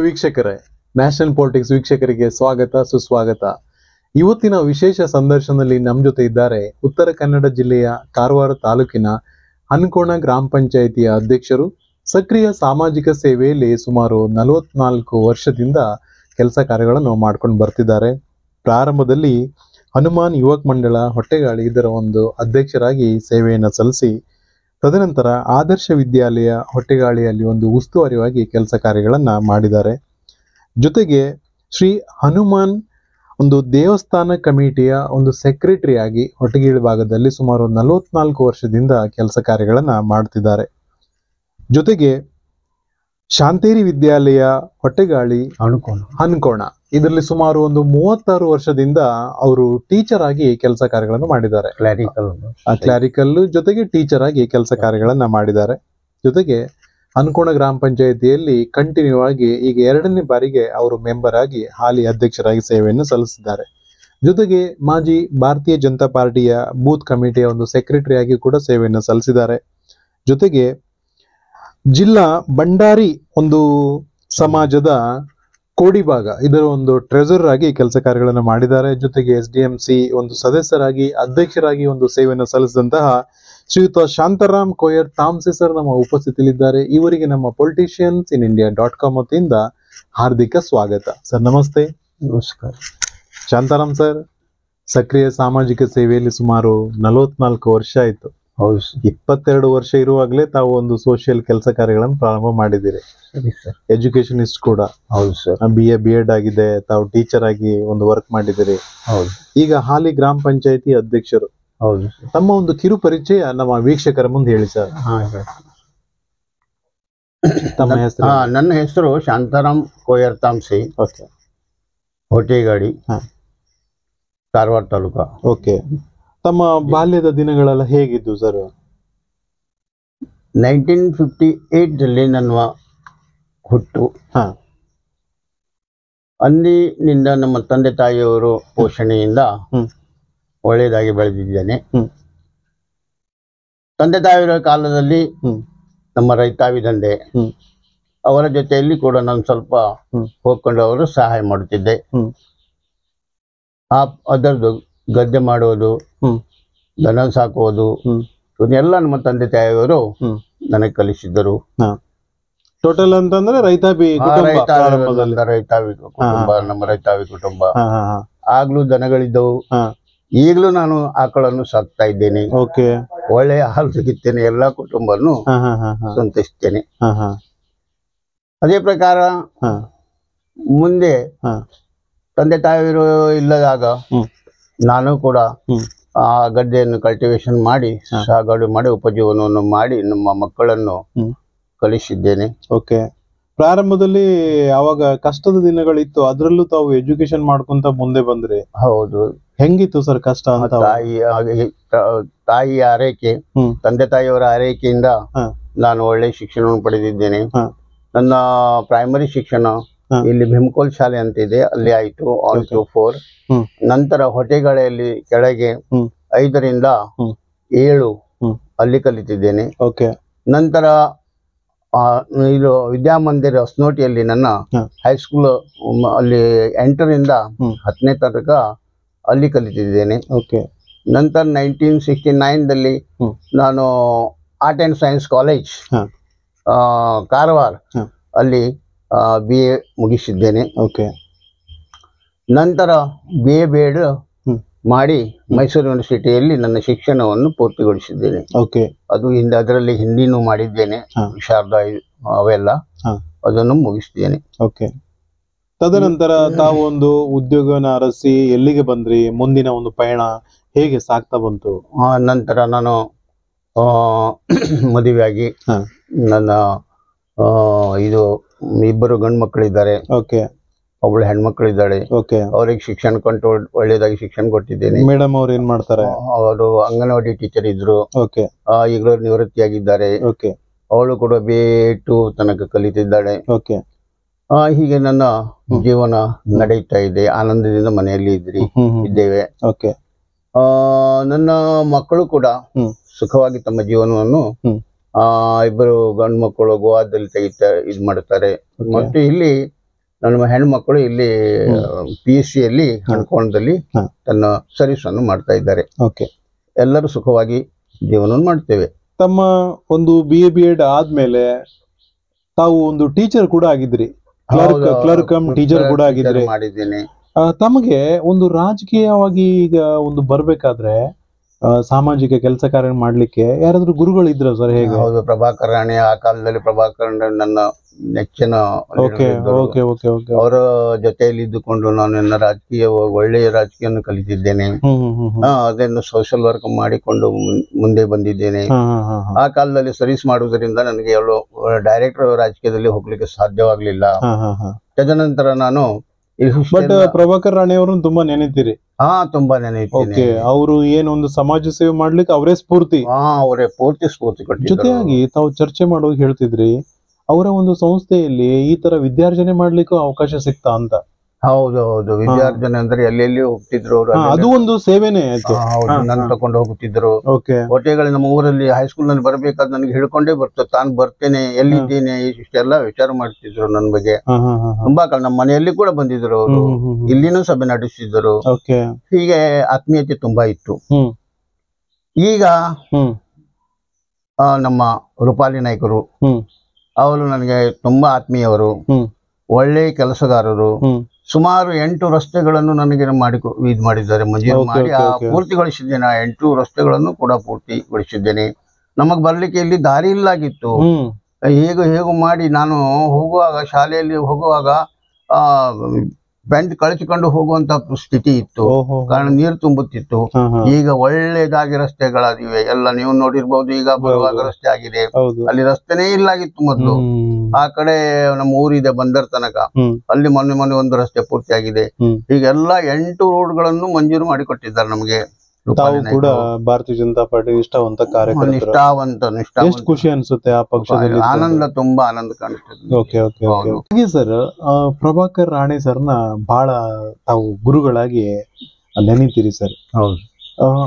ವೀಕ್ಷಕರೇ, national politics ವೀಕ್ಷಕರಿಗೆ ಸ್ವಾಗತ ಸುಸ್ವಾಗತ. ಇವತ್ತಿನ ವಿಶೇಷ ಸಂದರ್ಶನದಲ್ಲಿ ನಮ್ಮ ಜೊತೆ ಇದ್ದಾರೆ ಉತ್ತರ ಕನ್ನಡ ಜಿಲ್ಲೆಯ ಕಾರವಾರ ತಾಲೂಕಿನ ಹನ್ಕೋಣ ಗ್ರಾಮ ಪಂಚಾಯಿತಿಯ ಅಧ್ಯಕ್ಷರು. ಸಕ್ರಿಯ ಸಾಮಾಜಿಕ ಸೇವೆಯಲ್ಲಿ ಸುಮಾರು 44 ವರ್ಷದಿಂದ ಕೆಲಸ ಕಾರ್ಯಗಳನ್ನು ಮಾಡ್ಕೊಂಡು ಬರ್ತಿದ್ದಾರೆ. ಪ್ರಾರಂಭದಲ್ಲಿ ಹನುಮಾನ್ ಯುವಕ ಮಂಡಳ ಹೊಟ್ಟೆಗಾಳಿ ಇದರ ಒಂದು ಅಧ್ಯಕ್ಷರಾಗಿ ಸೇವೆಯನ್ನು ಸಲ್ಲಿಸಿ, ತದನಂತರ ಆದರ್ಶ ವಿದ್ಯಾಲಯ ಹೊಟ್ಟೆಗಾಳಿಯಲ್ಲಿ ಒಂದು ಉಸ್ತುವಾರಿಯಾಗಿ ಕೆಲಸ ಕಾರ್ಯಗಳನ್ನು ಮಾಡಿದ್ದಾರೆ. ಜೊತೆಗೆ ಶ್ರೀ ಹನುಮಾನ್ ಒಂದು ದೇವಸ್ಥಾನ ಕಮಿಟಿಯ ಒಂದು ಸೆಕ್ರೆಟರಿ ಆಗಿ ಹೊಟ್ಟೆಗೀಳು ಭಾಗದಲ್ಲಿ ಸುಮಾರು 44 ವರ್ಷದಿಂದ ಕೆಲಸ ಕಾರ್ಯಗಳನ್ನು ಮಾಡ್ತಿದ್ದಾರೆ. ಜೊತೆಗೆ ಶಾಂತೇರಿ ವಿದ್ಯಾಲಯ ಹೊಟ್ಟೆಗಾಳಿ ಹನ್ಕೋಣ ಇದರಲ್ಲಿ ಸುಮಾರು ಒಂದು 36 ವರ್ಷದಿಂದ ಅವರು ಟೀಚರ್ ಆಗಿ ಕೆಲಸ ಕಾರ್ಯಗಳನ್ನು ಮಾಡಿದ್ದಾರೆ. ಕ್ಲಾರಿಕಲ್ ಜೊತೆಗೆ ಟೀಚರ್ ಆಗಿ ಕೆಲಸ ಕಾರ್ಯಗಳನ್ನ ಮಾಡಿದ್ದಾರೆ. ಜೊತೆಗೆ ಹನ್ಕೋಣ ಗ್ರಾಮ ಪಂಚಾಯಿತಿಯಲ್ಲಿ ಕಂಟಿನ್ಯೂ ಆಗಿ ಈಗ 2ನೇ ಬಾರಿಗೆ ಅವರು ಮೆಂಬರ್ ಆಗಿ ಹಾಲಿ ಅಧ್ಯಕ್ಷರಾಗಿ ಸೇವೆಯನ್ನು ಸಲ್ಲಿಸಿದ್ದಾರೆ. ಜೊತೆಗೆ ಮಾಜಿ ಭಾರತೀಯ ಜನತಾ ಪಾರ್ಟಿಯ ಬೂತ್ ಕಮಿಟಿಯ ಒಂದು ಸೆಕ್ರೆಟರಿ ಆಗಿ ಕೂಡ ಸೇವೆಯನ್ನು ಸಲ್ಲಿಸಿದ್ದಾರೆ. ಜೊತೆಗೆ ಜಿಲ್ಲಾ ಭಂಡಾರಿ ಒಂದು ಸಮಾಜದ ಕೋಡಿಭಾಗ ಇದರ ಒಂದು ಟ್ರೆಜರರ್ ಆಗಿ ಕೆಲಸ ಕಾರ್ಯಗಳನ್ನು ಮಾಡಿದ್ದಾರೆ. ಜೊತೆಗೆ SDMC ಒಂದು ಸದಸ್ಯರಾಗಿ ಅಧ್ಯಕ್ಷರಾಗಿ ಒಂದು ಸೇವೆಯನ್ನು ಸಲ್ಲಿಸಿದಂತಹ ಶ್ರೀಯುತ ಶಾಂತಾರಾಮ್ ಕೋಯರ್ ತಾಮ್ಸೆ ಸರ್ ನಮ್ಮ ಉಪಸ್ಥಿತಿಯಲ್ಲಿದ್ದಾರೆ. ಇವರಿಗೆ ನಮ್ಮ ಪೊಲಿಟಿಷಿಯನ್ಸ್ ಇನ್ ಇಂಡಿಯಾ.com ವತಿಯಿಂದ ಹಾರ್ದಿಕ ಸ್ವಾಗತ. ಸರ್ ನಮಸ್ತೆ. ನಮಸ್ಕಾರ. ಶಾಂತಾರಾಮ್ ಸರ್, ಸಕ್ರಿಯ ಸಾಮಾಜಿಕ ಸೇವೆಯಲ್ಲಿ ಸುಮಾರು 44 ವರ್ಷ ಆಯ್ತು. ಹೌದು. 22 ವರ್ಷ ಇರುವಾಗಲೇ ತಾವು ಒಂದು ಸೋಷಿಯಲ್ ಕೆಲಸ ಕಾರ್ಯಗಳನ್ನು ಪ್ರಾರಂಭ ಮಾಡಿದ್ದೀರಿ. ಸರಿ ಸರ್. ಎಜುಕೇಶನಿಸ್ಟ್ ಕೂಡ. ಹೌದು ಸರ್. BA B.Ed ಆಗಿದೆ. ತಾವು ಟೀಚರ್ ಆಗಿ ಒಂದು ವರ್ಕ್ ಮಾಡಿದ್ದೀರಿ. ಹೌದು. ಈಗ ಹಾಲಿ ಗ್ರಾಮ ಪಂಚಾಯಿತಿ ಅಧ್ಯಕ್ಷರು. ಹೌದು. ತಮ್ಮ ಒಂದು ಕಿರು ಪರಿಚಯ ನಮ್ಮ ವೀಕ್ಷಕರ ಮುಂದೆ ಹೇಳಿ ಸರ್. ತಮ್ಮ ಹೆಸರು? ನನ್ನ ಹೆಸರು ಶಾಂತಾರಾಮ್ ಕೋಯರ್ ತಾಮ್ಸಿ. ಓಕೆ. ಹೊಟ್ಟೆಗಾಡಿ, ಕಾರವಾರ ತಾಲೂಕು. ಓಕೆ. ತಮ್ಮ ಬಾಲ್ಯದ ದಿನಗಳೆಲ್ಲ ಹೇಗಿದ್ದು ಸರ್? 1958 ನನ್ನ ಹುಟ್ಟು. ಅಂದಿನಿಂದ ನಮ್ಮ ತಂದೆ ತಾಯಿಯವರು ಪೋಷಣೆಯಿಂದ ಒಳ್ಳೆಯದಾಗಿ ಬೆಳೆದಿದ್ದೇನೆ. ತಂದೆ ತಾಯಿಯವರ ಕಾಲದಲ್ಲಿ ನಮ್ಮ ರೈತಾವಿ ದಂಧೆ, ಅವರ ಜೊತೆಯಲ್ಲಿ ಕೂಡ ನಾನು ಸ್ವಲ್ಪ ಹೋಗ್ಕೊಂಡು ಅವರು ಸಹಾಯ ಮಾಡುತ್ತಿದ್ದೆ. ಅದರದ್ದು ಗದ್ದೆ ಮಾಡುವುದು, ದನ ಸಾಕುವುದು, ಇದನ್ನೆಲ್ಲ ನಮ್ಮ ತಂದೆ ತಾಯಿಯವರು ನನಗೆ ಕಲಿಸಿದ್ದರು. ಟೋಟಲ್ ಅಂತಂದ್ರೆ ರೈತಾವಿ ಕುಟುಂಬ, ನಮ್ಮ ರೈತಾವಿ ಕುಟುಂಬ. ಆಗ್ಲೂ ದನಗಳಿದ್ದವು. ಈಗಲೂ ನಾನು ಆಕಳನ್ನು ಸಾಕ್ತಾ ಇದ್ದೇನೆ. ಒಳ್ಳೆಯ ಹಾಲು ಸಿಗುತ್ತೇನೆ. ಎಲ್ಲಾ ಕುಟುಂಬವನ್ನು ಸಂತೈಸ್ತೇನೆ. ಅದೇ ಪ್ರಕಾರ ಮುಂದೆ ತಂದೆ ತಾಯಿಯರು ಇಲ್ಲದಾಗ ನಾನು ಕೂಡ ಆ ಗದ್ದೆಯನ್ನು ಕಲ್ಟಿವೇಶನ್ ಮಾಡಿ ಸಾಗಾಡು ಮಾಡಿ ಉಪಜೀವನವನ್ನು ಮಾಡಿ ನಮ್ಮ ಮಕ್ಕಳನ್ನು ಕಲಿಸಿದ್ದೇನೆ. ಓಕೆ. ಪ್ರಾರಂಭದಲ್ಲಿ ಅವಾಗ ಕಷ್ಟದ ದಿನಗಳಿತ್ತು, ಅದ್ರಲ್ಲೂ ತಾವು ಎಜುಕೇಶನ್ ಮಾಡ್ಕೊಂತ ಮುಂದೆ ಬಂದ್ರಿ. ಹೌದು. ಹೆಂಗಿತ್ತು ಸರ್ ಕಷ್ಟ ಅಂತ? ತಾಯಿಯ ಆರೈಕೆ, ತಂದೆ ತಾಯಿಯವರ ಆರೈಕೆಯಿಂದ ನಾನು ಒಳ್ಳೆ ಶಿಕ್ಷಣವನ್ನು ಪಡೆದಿದ್ದೇನೆ. ನನ್ನ ಪ್ರೈಮರಿ ಶಿಕ್ಷಣ ಇಲ್ಲಿ ಭೀಮಕೋಲ್ ಶಾಲೆ ಅಂತ ಇದೆ, ಅಲ್ಲಿ ಆಯ್ತು 1 to 4. ನಂತರ ಹೊಟ್ಟೆಗಾಳಿಯಲ್ಲಿ ಕೆಳಗೆ 5 ರಿಂದ 7 ಅಲ್ಲಿ ಕಲಿತಿದ್ದೇನೆ. ನಂತರ ಇದು ವಿದ್ಯಾಮಂದಿರ ಹೊಸನೋಟಿಯಲ್ಲಿ ನನ್ನ ಹೈಸ್ಕೂಲ್ ಅಲ್ಲಿ 8 ರಿಂದ 10ನೇ ತನಕ ಅಲ್ಲಿ ಕಲಿತಿದ್ದೇನೆ. ನಂತರ 1969 ನಾನು art and science college Karwar ಅಲ್ಲಿ BA ಮುಗಿಸಿದ್ದೇನೆ. ನಂತರ BA B.Ed ಮಾಡಿ ಮೈಸೂರು ಯೂನಿವರ್ಸಿಟಿಯಲ್ಲಿ ನನ್ನ ಶಿಕ್ಷಣವನ್ನು ಪೂರ್ತಿಗೊಳಿಸಿದ್ದೇನೆ. ಅದು ಅದರಲ್ಲಿ ಹಿಂದಿನೂ ಮಾಡಿದ್ದೇನೆ, ವಿಶಾರದ ಅವೆಲ್ಲ ಅದನ್ನು ಮುಗಿಸಿದ್ದೇನೆ. ತದನಂತರ ತಾವು ಒಂದು ಉದ್ಯೋಗನ ಅರಸಿ ಎಲ್ಲಿಗೆ ಬಂದ್ರಿ? ಮುಂದಿನ ಒಂದು ಪಯಣ ಹೇಗೆ ಸಾಗ್ತಾ ಬಂತು? ನಂತರ ನಾನು ಮದುವೆಯಾಗಿ ನನ್ನ ಇದು 2 ಗಂಡು ಮಕ್ಕಳಿದ್ದಾರೆ, ಒಬ್ಬಳು ಹೆಣ್ಮಕ್ಳಿದ್ದಾಳೆ. ಅವ್ರಿಗೆ ಶಿಕ್ಷಣ ಕೊಟ್ಟು ಒಳ್ಳೇದಾಗಿ ಶಿಕ್ಷಣ ಕೊಟ್ಟಿದ್ದೇನೆ. ಮೇಡಮ್ ಅವ್ರು ಏನ್ ಮಾಡ್ತಾರೆ? ಅವರು ಅಂಗನವಾಡಿ ಟೀಚರ್ ಇದ್ರು, ಈಗಲೂ ನಿವೃತ್ತಿಯಾಗಿದ್ದಾರೆ. ಅವಳು ಕೂಡ B.Ed ತನಕ ಕಲಿತಿದ್ದಾಳೆ. ಹೀಗೆ ನನ್ನ ಜೀವನ ನಡೆಯುತ್ತಾ ಇದೆ. ಆನಂದದಿಂದ ಮನೆಯಲ್ಲಿ ಇದ್ದೇವೆ. ನನ್ನ ಮಕ್ಕಳು ಕೂಡ ಸುಖವಾಗಿ ತಮ್ಮ ಜೀವನವನ್ನು ಇಬ್ಬರು ಗಂಡು ಮಕ್ಕಳು ಗೋವಾದಲ್ಲಿ ಇದು ಮಾಡುತ್ತಾರೆ. ಮತ್ತು ಇಲ್ಲಿ ನನ್ನ ಹೆಣ್ಮಕ್ಳು ಇಲ್ಲಿ PSC ಯಲ್ಲಿ ಹನ್ಕೋಣದಲ್ಲಿ ತನ್ನ ಸರ್ವಿಸ್ ಅನ್ನು ಮಾಡ್ತಾ ಇದ್ದಾರೆ. ಎಲ್ಲರೂ ಸುಖವಾಗಿ ಜೀವನ ಮಾಡ್ತೇವೆ. ತಮ್ಮ ಒಂದು BA B.Ed ಆದ್ಮೇಲೆ ತಾವು ಒಂದು ಟೀಚರ್ ಕೂಡ ಆಗಿದ್ರಿ, ಕ್ಲರ್ಕ್ ಟೀಚರ್ ಕೂಡ ಆಗಿದ್ರಿ. ಮಾಡಿದ್ದೇನೆ. ತಮಗೆ ಒಂದು ರಾಜಕೀಯವಾಗಿ ಈಗ ಒಂದು ಬರ್ಬೇಕಾದ್ರೆ ಸಾಮಾಜಿಕ ಕೆಲಸ ಕಾರ್ಯ ಮಾಡ್ಲಿಕ್ಕೆ ಯಾರಾದ್ರೂ ಗುರುಗಳು ಇದ್ರ ಸರ್? ಹೇಗೆ? ಹೌದು, ಪ್ರಭಾಕರ್ ರಾಣೆ. ಆ ಕಾಲದಲ್ಲಿ ಪ್ರಭಾಕರ್ ನನ್ನ ನೆಚ್ಚಿನ ಅವರ ಜೊತೆಯಲ್ಲಿ ಇದ್ದುಕೊಂಡು ನಾನು ನನ್ನ ಒಳ್ಳೆಯ ರಾಜಕೀಯವನ್ನು ಕಲಿತಿದ್ದೇನೆ. ಅದನ್ನು ಸೋಷಿಯಲ್ ವರ್ಕ್ ಮಾಡಿಕೊಂಡು ಮುಂದೆ ಬಂದಿದ್ದೇನೆ. ಆ ಕಾಲದಲ್ಲಿ ಸರ್ವಿಸ್ ಮಾಡುವುದರಿಂದ ನನಗೆ ಡೈರೆಕ್ಟರ್ ರಾಜಕೀಯದಲ್ಲಿ ಹೋಗ್ಲಿಕ್ಕೆ ಸಾಧ್ಯವಾಗ್ಲಿಲ್ಲ. ತದನಂತರ ನಾನು ಬಟ್ ಪ್ರಭಾಕರ್ ರಾಣೆ ಅವರನ್ನು ತುಂಬಾ ನೆನೆತೀರಿ? ತುಂಬಾ ನೆನೆಯುತ್ತೇನೆ. ಅವರು ಏನೊಂದು ಸಮಾಜ ಸೇವೆ ಮಾಡ್ಲಿಕ್ಕೆ ಅವರೇ ಸ್ಫೂರ್ತಿ. ಅವರೇ ಸ್ಫೂರ್ತಿ ಕೊಟ್ಟಿದ್ದಾರೆ. ಜೊತೆಯಾಗಿ ತಾವು ಚರ್ಚೆ ಮಾಡುವಾಗ ಹೇಳ್ತಿದ್ರಿ ಅವರ ಒಂದು ಸಂಸ್ಥೆಯಲ್ಲಿ ಈ ತರ ವಿದ್ಯಾರ್ಜನೆ ಮಾಡ್ಲಿಕ್ಕೂ ಅವಕಾಶ ಸಿಗ್ತಾ ಅಂತ. ಹೌದು, ವಿದ್ಯಾರ್ಜನೆ ಅಂದ್ರೆ ಎಲ್ಲೆಲ್ಲಿ ಹೋಗ್ತಿದ್ರು, ಅದು ಒಂದು ಸೇವೆನೇ. ನನ್ನ ತಕೊಂಡು ಹೋಗುತ್ತಿದ್ರು. ಹೊಟ್ಟೆಗಳು ನಮ್ಮ ಊರಲ್ಲಿ ಹೈಸ್ಕೂಲ್ ನಲ್ಲಿ ಬರ್ಬೇಕಾದ್ರೆ ನನಗೆ ಹಿಡ್ಕೊಂಡೇ ತಾನು ಬರ್ತೇನೆ, ಎಲ್ಲಿದ್ದೇನೆ, ಇಷ್ಟೆಲ್ಲ ವಿಚಾರ ಮಾಡ್ತಿದ್ರು ನನ್ನ ಬಗ್ಗೆ. ತುಂಬಾ ಕಾಲ ನಮ್ಮ ಮನೆಯಲ್ಲಿ ಕೂಡ ಬಂದಿದ್ರು ಅವರು, ಇಲ್ಲಿನೂ ಸಭೆ ನಡೆಸಿದ್ರು. ಹೀಗೆ ಆತ್ಮೀಯತೆ ತುಂಬಾ ಇತ್ತು. ಈಗ ನಮ್ಮ ರೂಪಾಲಿ ನಾಯ್ಕರು ಅವರು ನನಗೆ ತುಂಬಾ ಆತ್ಮೀಯವರು, ಒಳ್ಳೆಯ ಕೆಲಸಗಾರರು. ಸುಮಾರು 8 ರಸ್ತೆಗಳನ್ನು ನನಗೆ ಮಾಡಿದ್ದಾರೆ, ಮಂಜೂರು ಮಾಡಿ ಪೂರ್ತಿಗೊಳಿಸಿದ್ದೇನೆ. 8 ರಸ್ತೆಗಳನ್ನು ಕೂಡ ಪೂರ್ತಿಗೊಳಿಸಿದ್ದೇನೆ. ನಮಗ್ ಬರ್ಲಿಕ್ಕೆ ಇಲ್ಲಿ ದಾರಿ ಇಲ್ಲಾಗಿತ್ತು. ಹೇಗೂ ಮಾಡಿ ನಾನು ಹೋಗುವಾಗ, ಶಾಲೆಯಲ್ಲಿ ಹೋಗುವಾಗ ಬೆಂಡ್ ಕಳಿಸಿಕೊಂಡು ಹೋಗುವಂತ ಸ್ಥಿತಿ ಇತ್ತು, ಕಾರಣ ನೀರು ತುಂಬುತ್ತಿತ್ತು. ಈಗ ಒಳ್ಳೆದಾಗಿ ರಸ್ತೆಗಳಾಗಿವೆ ಎಲ್ಲ, ನೀವು ನೋಡಿರ್ಬಹುದು. ಈಗ ಬರುವಾಗ ರಸ್ತೆ ಆಗಿದೆ, ಅಲ್ಲಿ ರಸ್ತೆನೇ ಇಲ್ಲಾಗಿತ್ತು ಮೊದಲು. ಆ ಕಡೆ ನಮ್ಮ ಊರಿದೆ ಬಂದರ್ ತನಕ, ಅಲ್ಲಿ ಮೊನ್ನೆ ಒಂದು ರಸ್ತೆ ಪೂರ್ತಿ ಆಗಿದೆ. ಈಗೆಲ್ಲ 8 ರೋಡ್ಗಳನ್ನು ಮಂಜೂರು ಮಾಡಿಕೊಟ್ಟಿದ್ದಾರೆ ನಮಗೆ. ಕೂಡ ಭಾರತೀಯ ಜನತಾ ಪಾರ್ಟಿ ನಿಷ್ಠಾವಂತ ಕಾರ್ಯಕರ್ತರು. ಖುಷಿ ಅನ್ಸುತ್ತೆ ಆ ಪಕ್ಷದಲ್ಲಿ? ಆನಂದ, ತುಂಬಾ ಆನಂದ ಕಾಣುತ್ತದೆ. ಸರ್, ಪ್ರಭಾಕರ್ ರಾಣೆ ಸರ್ನ ಬಹಳ ತಾವು ಗುರುಗಳಾಗಿ ನೆನೀತೀರಿ ಸರ್.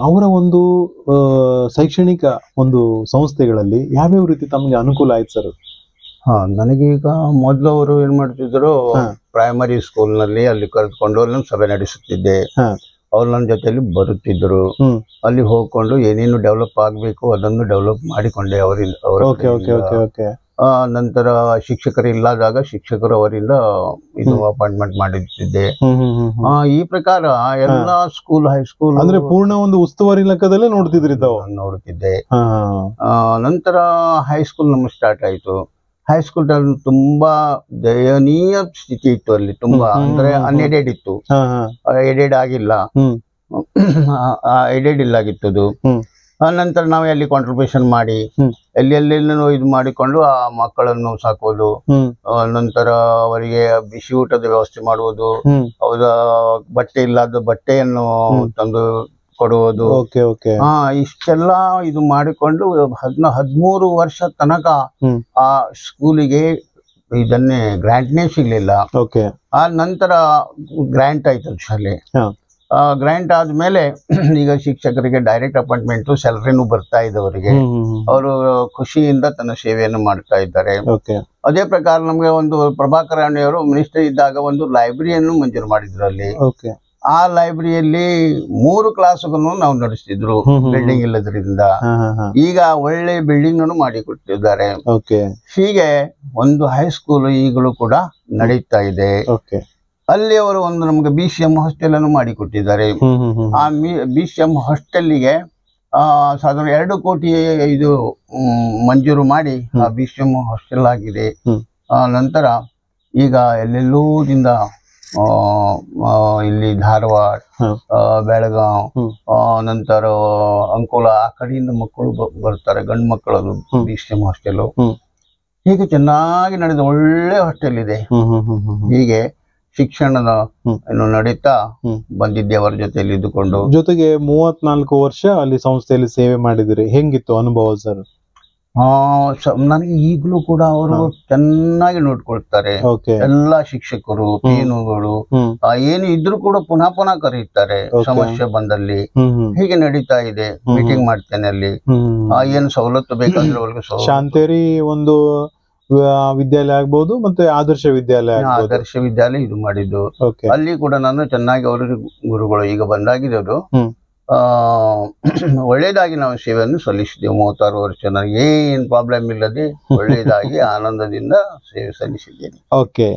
ಅವರ ಒಂದು ಶೈಕ್ಷಣಿಕ ಒಂದು ಸಂಸ್ಥೆಗಳಲ್ಲಿ ಯಾವ್ಯಾವ ರೀತಿ ತಮಗೆ ಅನುಕೂಲ ಆಯ್ತು ಸರ್? ನನಗೀಗ ಮೊದಲು ಅವರು ಏನ್ ಮಾಡ್ತಿದ್ರು, ಪ್ರೈಮರಿ ಸ್ಕೂಲ್ ನಲ್ಲಿ ಅಲ್ಲಿ ಕರೆದುಕೊಂಡು ಅಲ್ಲಿ ಸಭೆ ನಡೆಸುತ್ತಿದ್ದೆ. ಅವ್ರು ನನ್ನ ಜೊತೆಯಲ್ಲಿ ಬರುತ್ತಿದ್ರು. ಅಲ್ಲಿ ಹೋಗ್ಕೊಂಡು ಏನೇನು ಡೆವಲಪ್ ಆಗ್ಬೇಕು ಅದನ್ನು ಡೆವಲಪ್ ಮಾಡಿಕೊಂಡೆ ಅವರಿಂದ. ನಂತರ ಶಿಕ್ಷಕರು ಇಲ್ಲದಾಗ ಶಿಕ್ಷಕರು ಅವರಿಂದ ಇದು ಅಪಾಯಿಂಟ್ಮೆಂಟ್ ಮಾಡಿರ್ತಿದ್ದೆ. ಈ ಪ್ರಕಾರ ಎಲ್ಲಾ ಸ್ಕೂಲ್, ಹೈಸ್ಕೂಲ್ ಅಂದ್ರೆ ಪೂರ್ಣ ಒಂದು ಉಸ್ತುವಾರಿ ಲೆಕ್ಕದಲ್ಲೇ ನೋಡುತ್ತಿದ್ದೆ. ನಂತರ ಹೈಸ್ಕೂಲ್ ನಮ್ಗೆ ಸ್ಟಾರ್ಟ್ ಆಯ್ತು. ಹೈಸ್ಕೂಲ್ ತುಂಬಾ ದಯನೀಯ ಸ್ಥಿತಿ ಇತ್ತು ಅಲ್ಲಿ. ತುಂಬಾ ಅಂದ್ರೆ ಅನ್ಎಡೆಡ್ ಇತ್ತು, ಎಡೆಡ್ ಆಗಿಲ್ಲ, ಎಡೆಡ್ ಇಲ್ಲಾಗಿತ್ತು. ನಂತರ ನಾವೇ ಅಲ್ಲಿ ಕಾಂಟ್ರಿಬ್ಯೂಷನ್ ಮಾಡಿ ಎಲ್ಲೆಲ್ಲೆಲ್ಲೂ ಇದು ಮಾಡಿಕೊಂಡು ಆ ಮಕ್ಕಳನ್ನು ಸಾಕೋದು. ನಂತರ ಅವರಿಗೆ ಬಿಸಿ ಊಟದ ವ್ಯವಸ್ಥೆ ಮಾಡುವುದು, ಅವರ ಬಟ್ಟೆ ಇಲ್ಲದ ಬಟ್ಟೆಯನ್ನು ತಂದು ಕೊಡುವುದು. ಇಷ್ಟೆಲ್ಲ ಇದು ಮಾಡಿಕೊಂಡು 13 ವರ್ಷ ತನಕ ಆ ಸ್ಕೂಲಿಗೆ ಇದನ್ನೇ ಗ್ರಾಂಟ್ನೇ ಸಿಗ್ಲಿಲ್ಲ. ಆ ನಂತರ ಗ್ರಾಂಟ್ ಆಯ್ತು ಶಾಲೆ. ಗ್ರಾಂಟ್ ಆದ್ಮೇಲೆ ಈಗ ಶಿಕ್ಷಕರಿಗೆ ಡೈರೆಕ್ಟ್ ಅಪಾಯಿಂಟ್ಮೆಂಟ್, ಸ್ಯಾಲರಿನೂ ಬರ್ತಾ ಇದೆ ಅವರಿಗೆ. ಅವರು ಖುಷಿಯಿಂದ ತನ್ನ ಸೇವೆಯನ್ನು ಮಾಡ್ತಾ ಇದ್ದಾರೆ. ಅದೇ ಪ್ರಕಾರ ನಮ್ಗೆ ಒಂದು ಪ್ರಭಾಕರ್ ರಾಣೆಯವರು ಮಿನಿಸ್ಟರ್ ಇದ್ದಾಗ ಒಂದು ಲೈಬ್ರರಿಯನ್ನು ಮಂಜೂರು ಮಾಡಿದ್ರು ಅಲ್ಲಿ. ಆ ಲೈಬ್ರರಿಯಲ್ಲಿ 3 ಕ್ಲಾಸ್ಗಳನ್ನು ನಾವು ನಡೆಸ್ತಿದ್ರು, ಬಿಲ್ಡಿಂಗ್ ಇಲ್ಲದ್ರಿಂದ. ಈಗ ಒಳ್ಳೆ ಬಿಲ್ಡಿಂಗ್ ಅನ್ನು ಮಾಡಿ ಕೊಟ್ಟಿದ್ದಾರೆ. ಹೀಗೆ ಒಂದು ಹೈಸ್ಕೂಲ್ ಈಗಲೂ ಕೂಡ ನಡೀತಾ ಇದೆ. ಅಲ್ಲಿ ಅವರು ಒಂದು ನಮ್ಗೆ BCM ಹಾಸ್ಟೆಲ್ ಅನ್ನು ಮಾಡಿಕೊಟ್ಟಿದ್ದಾರೆ. ಆ BCM ಹಾಸ್ಟೆಲ್ಗೆ ಸಾಧಾರಣ 2 ಕೋಟಿ ಇದು ಮಂಜೂರು ಮಾಡಿ ಆ BCM ಹಾಸ್ಟೆಲ್ ಆಗಿದೆ. ನಂತರ ಈಗ ಎಲ್ಲೆಲ್ಲೂದಿಂದ ಇಲ್ಲಿ ಧಾರವಾಡ, ಬೆಳಗಾವ್, ನಂತರ ಅಂಕೋಲ ಆ ಕಡೆಯಿಂದ ಮಕ್ಕಳು ಬರ್ತಾರೆ, ಗಂಡು ಮಕ್ಕಳದು BCM ಹಾಸ್ಟೆಲ್. ಹೀಗೆ ಚೆನ್ನಾಗಿ ನಡೆದ ಒಳ್ಳೆ ಹಾಸ್ಟೆಲ್ ಇದೆ. ಹೀಗೆ ಶಿಕ್ಷಣದ ಏನು ನಡೀತಾ ಬಂದಿದ್ದೆ ಅವರ ಜೊತೆಯಲ್ಲಿ ಇದ್ದುಕೊಂಡು. ಜೊತೆಗೆ 34 ವರ್ಷ ಅಲ್ಲಿ ಸಂಸ್ಥೆಯಲ್ಲಿ ಸೇವೆ ಮಾಡಿದಿರಿ. ಹೆಂಗಿತ್ತು ಅನುಭವ ಸರ್? ನನಗೆ ಈಗಲೂ ಕೂಡ ಅವರು ಚೆನ್ನಾಗಿ ನೋಡ್ಕೊಳ್ತಾರೆ. ಎಲ್ಲಾ ಶಿಕ್ಷಕರು, ಪೀನುಗಳು ಏನು ಇದ್ರು ಕೂಡ ಪುನಃ ಕರೀತಾರೆ ಸಮಸ್ಯೆ ಬಂದಲ್ಲಿ. ಹೀಗೆ ನಡೀತಾ ಇದೆ. ಮೀಟಿಂಗ್ ಮಾಡ್ತೇನೆ ಅಲ್ಲಿ, ಏನು ಸವಲತ್ತು ಬೇಕಂದ್ರೆ ಅವ್ರಿಗೆ. ಶಾಂತೇರಿ ಒಂದು ವಿದ್ಯಾಲಯ ಆಗ್ಬಹುದು ಮತ್ತೆ ಆದರ್ಶ ವಿದ್ಯಾಲಯ ಆಗ್ಬಹುದು. ಆದರ್ಶ ವಿದ್ಯಾಲಯ ಇದು ಮಾಡಿದ್ದು. ಓಕೆ. ಅಲ್ಲಿ ಕೂಡ ನಾನು ಚೆನ್ನಾಗಿ ಅವರು ಗುರುಗಳು ಈಗ ಬಂದಾಗಿದ್ದು ಒಳ್ಳೇದಾಗಿ ನಾವು ಸೇವೆಯನ್ನು ಸಲ್ಲಿಸಿದ್ದೇವೆ. 36 ವರ್ಷ ನನಗೆ ಏನ್ ಪ್ರಾಬ್ಲಮ್ ಇಲ್ಲದೆ ಒಳ್ಳೇದಾಗಿ ಆನಂದದಿಂದ ಸೇವೆ ಸಲ್ಲಿಸಿದ್ದೇನೆ. ಓಕೆ.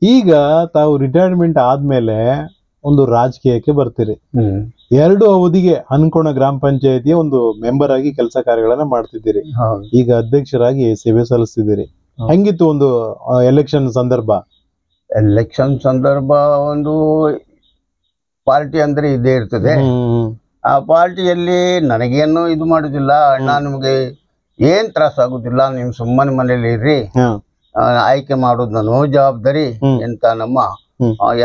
ಈಗ ತಾವು ರಿಟೈರ್ಮೆಂಟ್ ಆದ್ಮೇಲೆ ಒಂದು ರಾಜಕೀಯಕ್ಕೆ ಬರ್ತೀರಿ. 2 ಅವಧಿಗೆ ಹನ್ಕೋಣ ಗ್ರಾಮ ಪಂಚಾಯತಿಯ ಒಂದು ಮೆಂಬರ್ ಆಗಿ ಕೆಲಸ ಕಾರ್ಯಗಳನ್ನ ಮಾಡ್ತಿದ್ದೀರಿ. ಈಗ ಅಧ್ಯಕ್ಷರಾಗಿ ಸೇವೆ ಸಲ್ಲಿಸ್ತಿದ್ದೀರಿ. ಹೆಂಗಿತ್ತು ಒಂದು ಎಲೆಕ್ಷನ್ ಸಂದರ್ಭ? ಎಲೆಕ್ಷನ್ ಸಂದರ್ಭ ಒಂದು ಪಾರ್ಟಿ ಅಂದ್ರೆ ಇದೇ ಇರ್ತದೆ. ಆ ಪಾರ್ಟಿಯಲ್ಲಿ ನನಗೇನು ಇದು ಮಾಡುದಿಲ್ಲ, ಅಣ್ಣ ನಿಮ್ಗೆ ಏನ್ ತ್ರಾಸ ಆಗುದಿಲ್ಲ, ನಿಮ್ ಸುಮ್ಮನೆ ಮನೇಲಿ ಇರ್ರಿ, ಆಯ್ಕೆ ಮಾಡೋದು ನನ್ನ ಜವಾಬ್ದಾರಿ ಎಂತ ನಮ್ಮ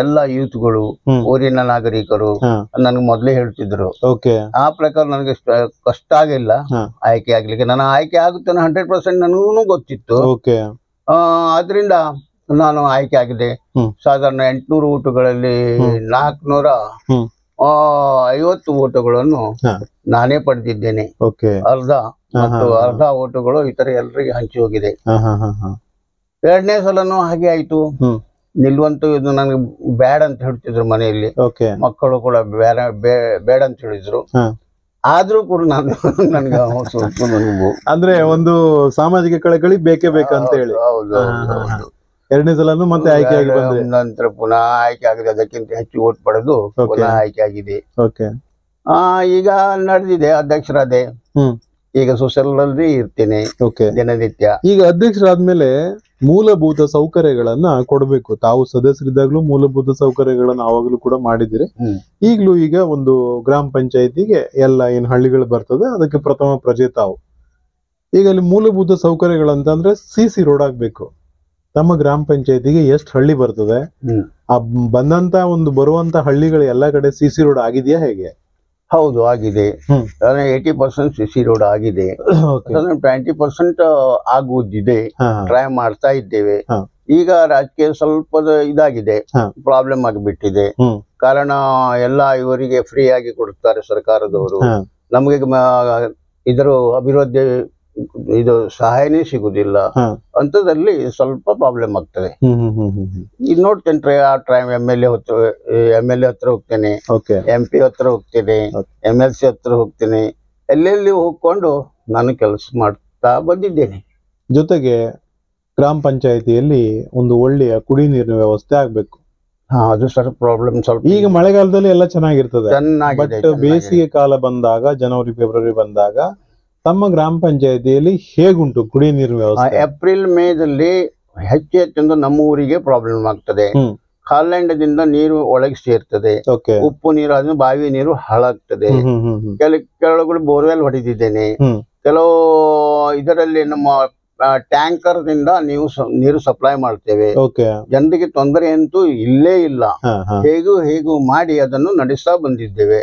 ಎಲ್ಲ ಯೂತ್ಗಳು, ಊರಿನ ನಾಗರಿಕರು ನನಗೆ ಮೊದ್ಲೇ ಹೇಳ್ತಿದ್ರು. ಆ ಪ್ರಕಾರ ನನಗೆ ಕಷ್ಟ ಆಗಿಲ್ಲ ಆಯ್ಕೆ ಆಗ್ಲಿಕ್ಕೆ. ನಾನು ಆಯ್ಕೆ ಆಗುತ್ತೆ 100% ನನಗೂ ಗೊತ್ತಿತ್ತು. ಆದ್ರಿಂದ ನಾನು ಆಯ್ಕೆ ಆಗಿದೆ. ಸಾಧಾರಣ 800 ಓಟುಗಳಲ್ಲಿ 450 ಓಟುಗಳನ್ನು ನಾನೇ ಪಡೆದಿದ್ದೇನೆ. ಅರ್ಧ ಓಟುಗಳು ಇತರ ಎಲ್ಲರಿಗೆ ಹಂಚಿ ಹೋಗಿದೆ. 2ನೇ ಸಲನು ಹಾಗೆ ಆಯ್ತು. ನಿಲ್ವಂತೂ ಇದು ನನಗೆ ಬ್ಯಾಡ್ ಅಂತ ಹೇಳ್ತಿದ್ರು ಮನೆಯಲ್ಲಿ, ಮಕ್ಕಳು ಕೂಡ ಬೇಡ ಅಂತ ಹೇಳಿದ್ರು. ಆದ್ರೂ ಕೂಡ ನಾನು ನನ್ಗೆ ಅಂದ್ರೆ ಒಂದು ಸಾಮಾಜಿಕ ಕಳಕಳಿ ಬೇಕೇ ಬೇಕಂತ ಹೇಳಿ. ಹೌದು. 2ನೇ ಸಲನು ಮತ್ತೆ ಆಯ್ಕೆ ಆಗಿ ನಂತರ ಪುನಃ ಆಯ್ಕೆ ಆಗಿದೆ. ಅದಕ್ಕಿಂತ ಹೆಚ್ಚು ಓಟ್ ಪಡೆದು ಪುನಃ ಆಯ್ಕೆ ಆಗಿದೆ. ಈಗ ನಡೆದಿದೆ, ಅಧ್ಯಕ್ಷರಾದೆ. ಈಗ ಸೊಸೈಟಿ ಇರ್ತೇನೆ ದಿನನಿತ್ಯ. ಈಗ ಅಧ್ಯಕ್ಷರಾದ್ಮೇಲೆ ಮೂಲಭೂತ ಸೌಕರ್ಯಗಳನ್ನ ಕೊಡ್ಬೇಕು. ತಾವು ಸದಸ್ಯರಿದ್ದಾಗ್ಲೂ ಮೂಲಭೂತ ಸೌಕರ್ಯಗಳನ್ನ ಆವಾಗ್ಲೂ ಕೂಡ ಮಾಡಿದಿರಿ. ಈಗ್ಲೂ ಈಗ ಒಂದು ಗ್ರಾಮ ಪಂಚಾಯತಿಗೆ ಎಲ್ಲ ಏನ್ ಹಳ್ಳಿಗಳು ಬರ್ತದೆ ಅದಕ್ಕೆ ಪ್ರಥಮ ಪ್ರಜೆ ತಾವು. ಈಗ ಅಲ್ಲಿ ಮೂಲಭೂತ ಸೌಕರ್ಯಗಳಂತಂದ್ರೆ CC ರೋಡ್ ಆಗ್ಬೇಕು. ತಮ್ಮ ಗ್ರಾಮ ಪಂಚಾಯತಿಗೆ ಎಷ್ಟು ಹಳ್ಳಿ ಬರ್ತದೆ, ಆ ಬಂದಂತ ಒಂದು ಬರುವಂತ ಹಳ್ಳಿಗಳು ಎಲ್ಲಾ ಕಡೆ CC ರೋಡ್ ಆಗಿದೆಯಾ ಹೇಗೆ? ಹೌದು, ಆಗಿದೆ. 80% CC ರೋಡ್ ಆಗಿದೆ. 20% ಆಗುವುದಿದೆ, ಟ್ರೈ ಮಾಡ್ತಾ ಇದ್ದೇವೆ. ಈಗ ರಾಜಕೀಯ ಸ್ವಲ್ಪ ಇದಾಗಿದೆ, ಪ್ರಾಬ್ಲಮ್ ಆಗಿಬಿಟ್ಟಿದೆ. ಕಾರಣ ಎಲ್ಲ ಇವರಿಗೆ ಫ್ರೀ ಆಗಿ ಕೊಡ್ತಾರೆ ಸರ್ಕಾರದವರು. ನಮಗೆ ಇದರ ಅಭಿವೃದ್ಧಿ ಇದು ಸಹಾಯನೇ ಸಿಗುದಿಲ್ಲ. ಅಂತದಲ್ಲಿ ಸ್ವಲ್ಪ ಪ್ರಾಬ್ಲಮ್ ಆಗ್ತದೆ. ಈಗ ನೋಡ್ತೇನೆ, ಆ ಟೈಮ್ MLA ಹತ್ರ ಹೋಗ್ತೇನೆ, MP ಹತ್ರ ಹೋಗ್ತೇನೆ, MLC ಹತ್ರ ಹೋಗ್ತೇನೆ. ಎಲ್ಲೆಲ್ಲಿ ಹೋಗ್ಕೊಂಡು ನಾನು ಕೆಲಸ ಮಾಡ್ತಾ ಬಂದಿದ್ದೇನೆ. ಜೊತೆಗೆ ಗ್ರಾಮ ಪಂಚಾಯತಿಯಲ್ಲಿ ಒಂದು ಒಳ್ಳೆಯ ಕುಡಿ ನೀರಿನ ವ್ಯವಸ್ಥೆ ಆಗ್ಬೇಕು. ಅದು ಸರ್ ಪ್ರಾಬ್ಲಮ್ ಸ್ವಲ್ಪ. ಈಗ ಮಳೆಗಾಲದಲ್ಲಿ ಎಲ್ಲ ಚೆನ್ನಾಗಿರ್ತದೆ, ಚೆನ್ನಾಗಿದೆ. ಬಟ್ ಬೇಸಿಗೆ ಕಾಲ ಬಂದಾಗ, ಜನವರಿ ಫೆಬ್ರವರಿ ಬಂದಾಗ ತಮ್ಮ ಗ್ರಾಮ ಪಂಚಾಯತಿಯಲ್ಲಿ ಹೇಗುಂಟು ಕುಡಿಯ ನೀರಿನ ವ್ಯವಸ್ಥೆ? ಏಪ್ರಿಲ್ ಮೇದಲ್ಲಿ ಹೆಚ್ಚೆಚ್ಚು ನಮ್ಮ ಊರಿಗೆ ಪ್ರಾಬ್ಲಮ್ ಆಗ್ತದೆ. ಕಾಲ್ಯಾಂಡದಿಂದ ನೀರು ಒಳಗೆ ಸೇರ್ತದೆ. ಉಪ್ಪು ನೀರು ಅದನ್ನ ಬಾವಿ ನೀರು ಹಾಳಾಗ್ತದೆ. ಕೆಲವುಗಳು ಬೋರ್ವೆಲ್ ಹೊಡೆದಿದ್ದೇನೆ. ಕೆಲವು ಇದರಲ್ಲಿ ನಮ್ಮ ಟ್ಯಾಂಕರ್ ದಿಂದ ನೀರು ಸಪ್ಲೈ ಮಾಡ್ತೇವೆ. ಜನರಿಗೆ ತೊಂದರೆ ಅಂತೂ ಇಲ್ಲೇ ಇಲ್ಲ. ಹೇಗೂ ಮಾಡಿ ಅದನ್ನು ನಡೆಸ್ತಾ ಬಂದಿದ್ದೇವೆ.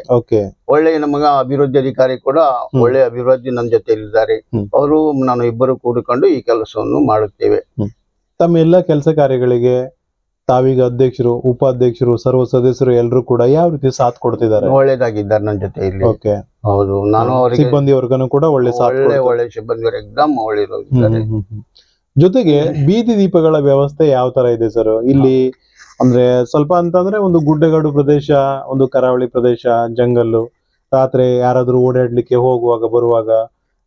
ಒಳ್ಳೆ ನಮಗ ಅಭಿವೃದ್ಧಿ ಅಧಿಕಾರಿ ಕೂಡ ಒಳ್ಳೆ ಅಭಿವೃದ್ಧಿ ನನ್ನ ಜೊತೆಯಲ್ಲಿದ್ದಾರೆ. ಅವರು ನಾನು ಇಬ್ಬರು ಕೂಡಿಕೊಂಡು ಈ ಕೆಲಸವನ್ನು ಮಾಡುತ್ತೇವೆ. ತಮ್ಮ ಎಲ್ಲ ಕೆಲಸ ಕಾರ್ಯಗಳಿಗೆ ತಾವೀಗ ಅಧ್ಯಕ್ಷರು, ಉಪಾಧ್ಯಕ್ಷರು, ಸರ್ವ ಸದಸ್ಯರು ಎಲ್ಲರೂ ಕೂಡ ಯಾವ ರೀತಿ ಸಾಥ್ ಕೊಡ್ತಿದ್ದಾರೆ? ಒಳ್ಳೇದಾಗಿದ್ದಾರೆ ನನ್ನ ಜೊತೆಯಲ್ಲಿ. ಹೌದು, ನಾನು ಅವರಿಗೆ ಸಿಬ್ಬಂದಿ ವರ್ಗನು ಕೂಡ ಒಳ್ಳೆ ಸಿಬ್ಬಂದಿ ಎಕ್ದಮ್ ಒಳ್ಳೆ. ಜೊತೆಗೆ ಬೀದಿ ದೀಪಗಳ ವ್ಯವಸ್ಥೆ ಯಾವ ತರ ಇದೆ ಸರ್ ಇಲ್ಲಿ? ಅಂದ್ರೆ ಸ್ವಲ್ಪ ಅಂತಂದ್ರೆ ಒಂದು ಗುಡ್ಡಗಾಡು ಪ್ರದೇಶ, ಒಂದು ಕರಾವಳಿ ಪ್ರದೇಶ, ಜಂಗಲ್ಲು, ರಾತ್ರಿ ಯಾರಾದ್ರೂ ಓಡಾಡ್ಲಿಕ್ಕೆ ಹೋಗುವಾಗ ಬರುವಾಗ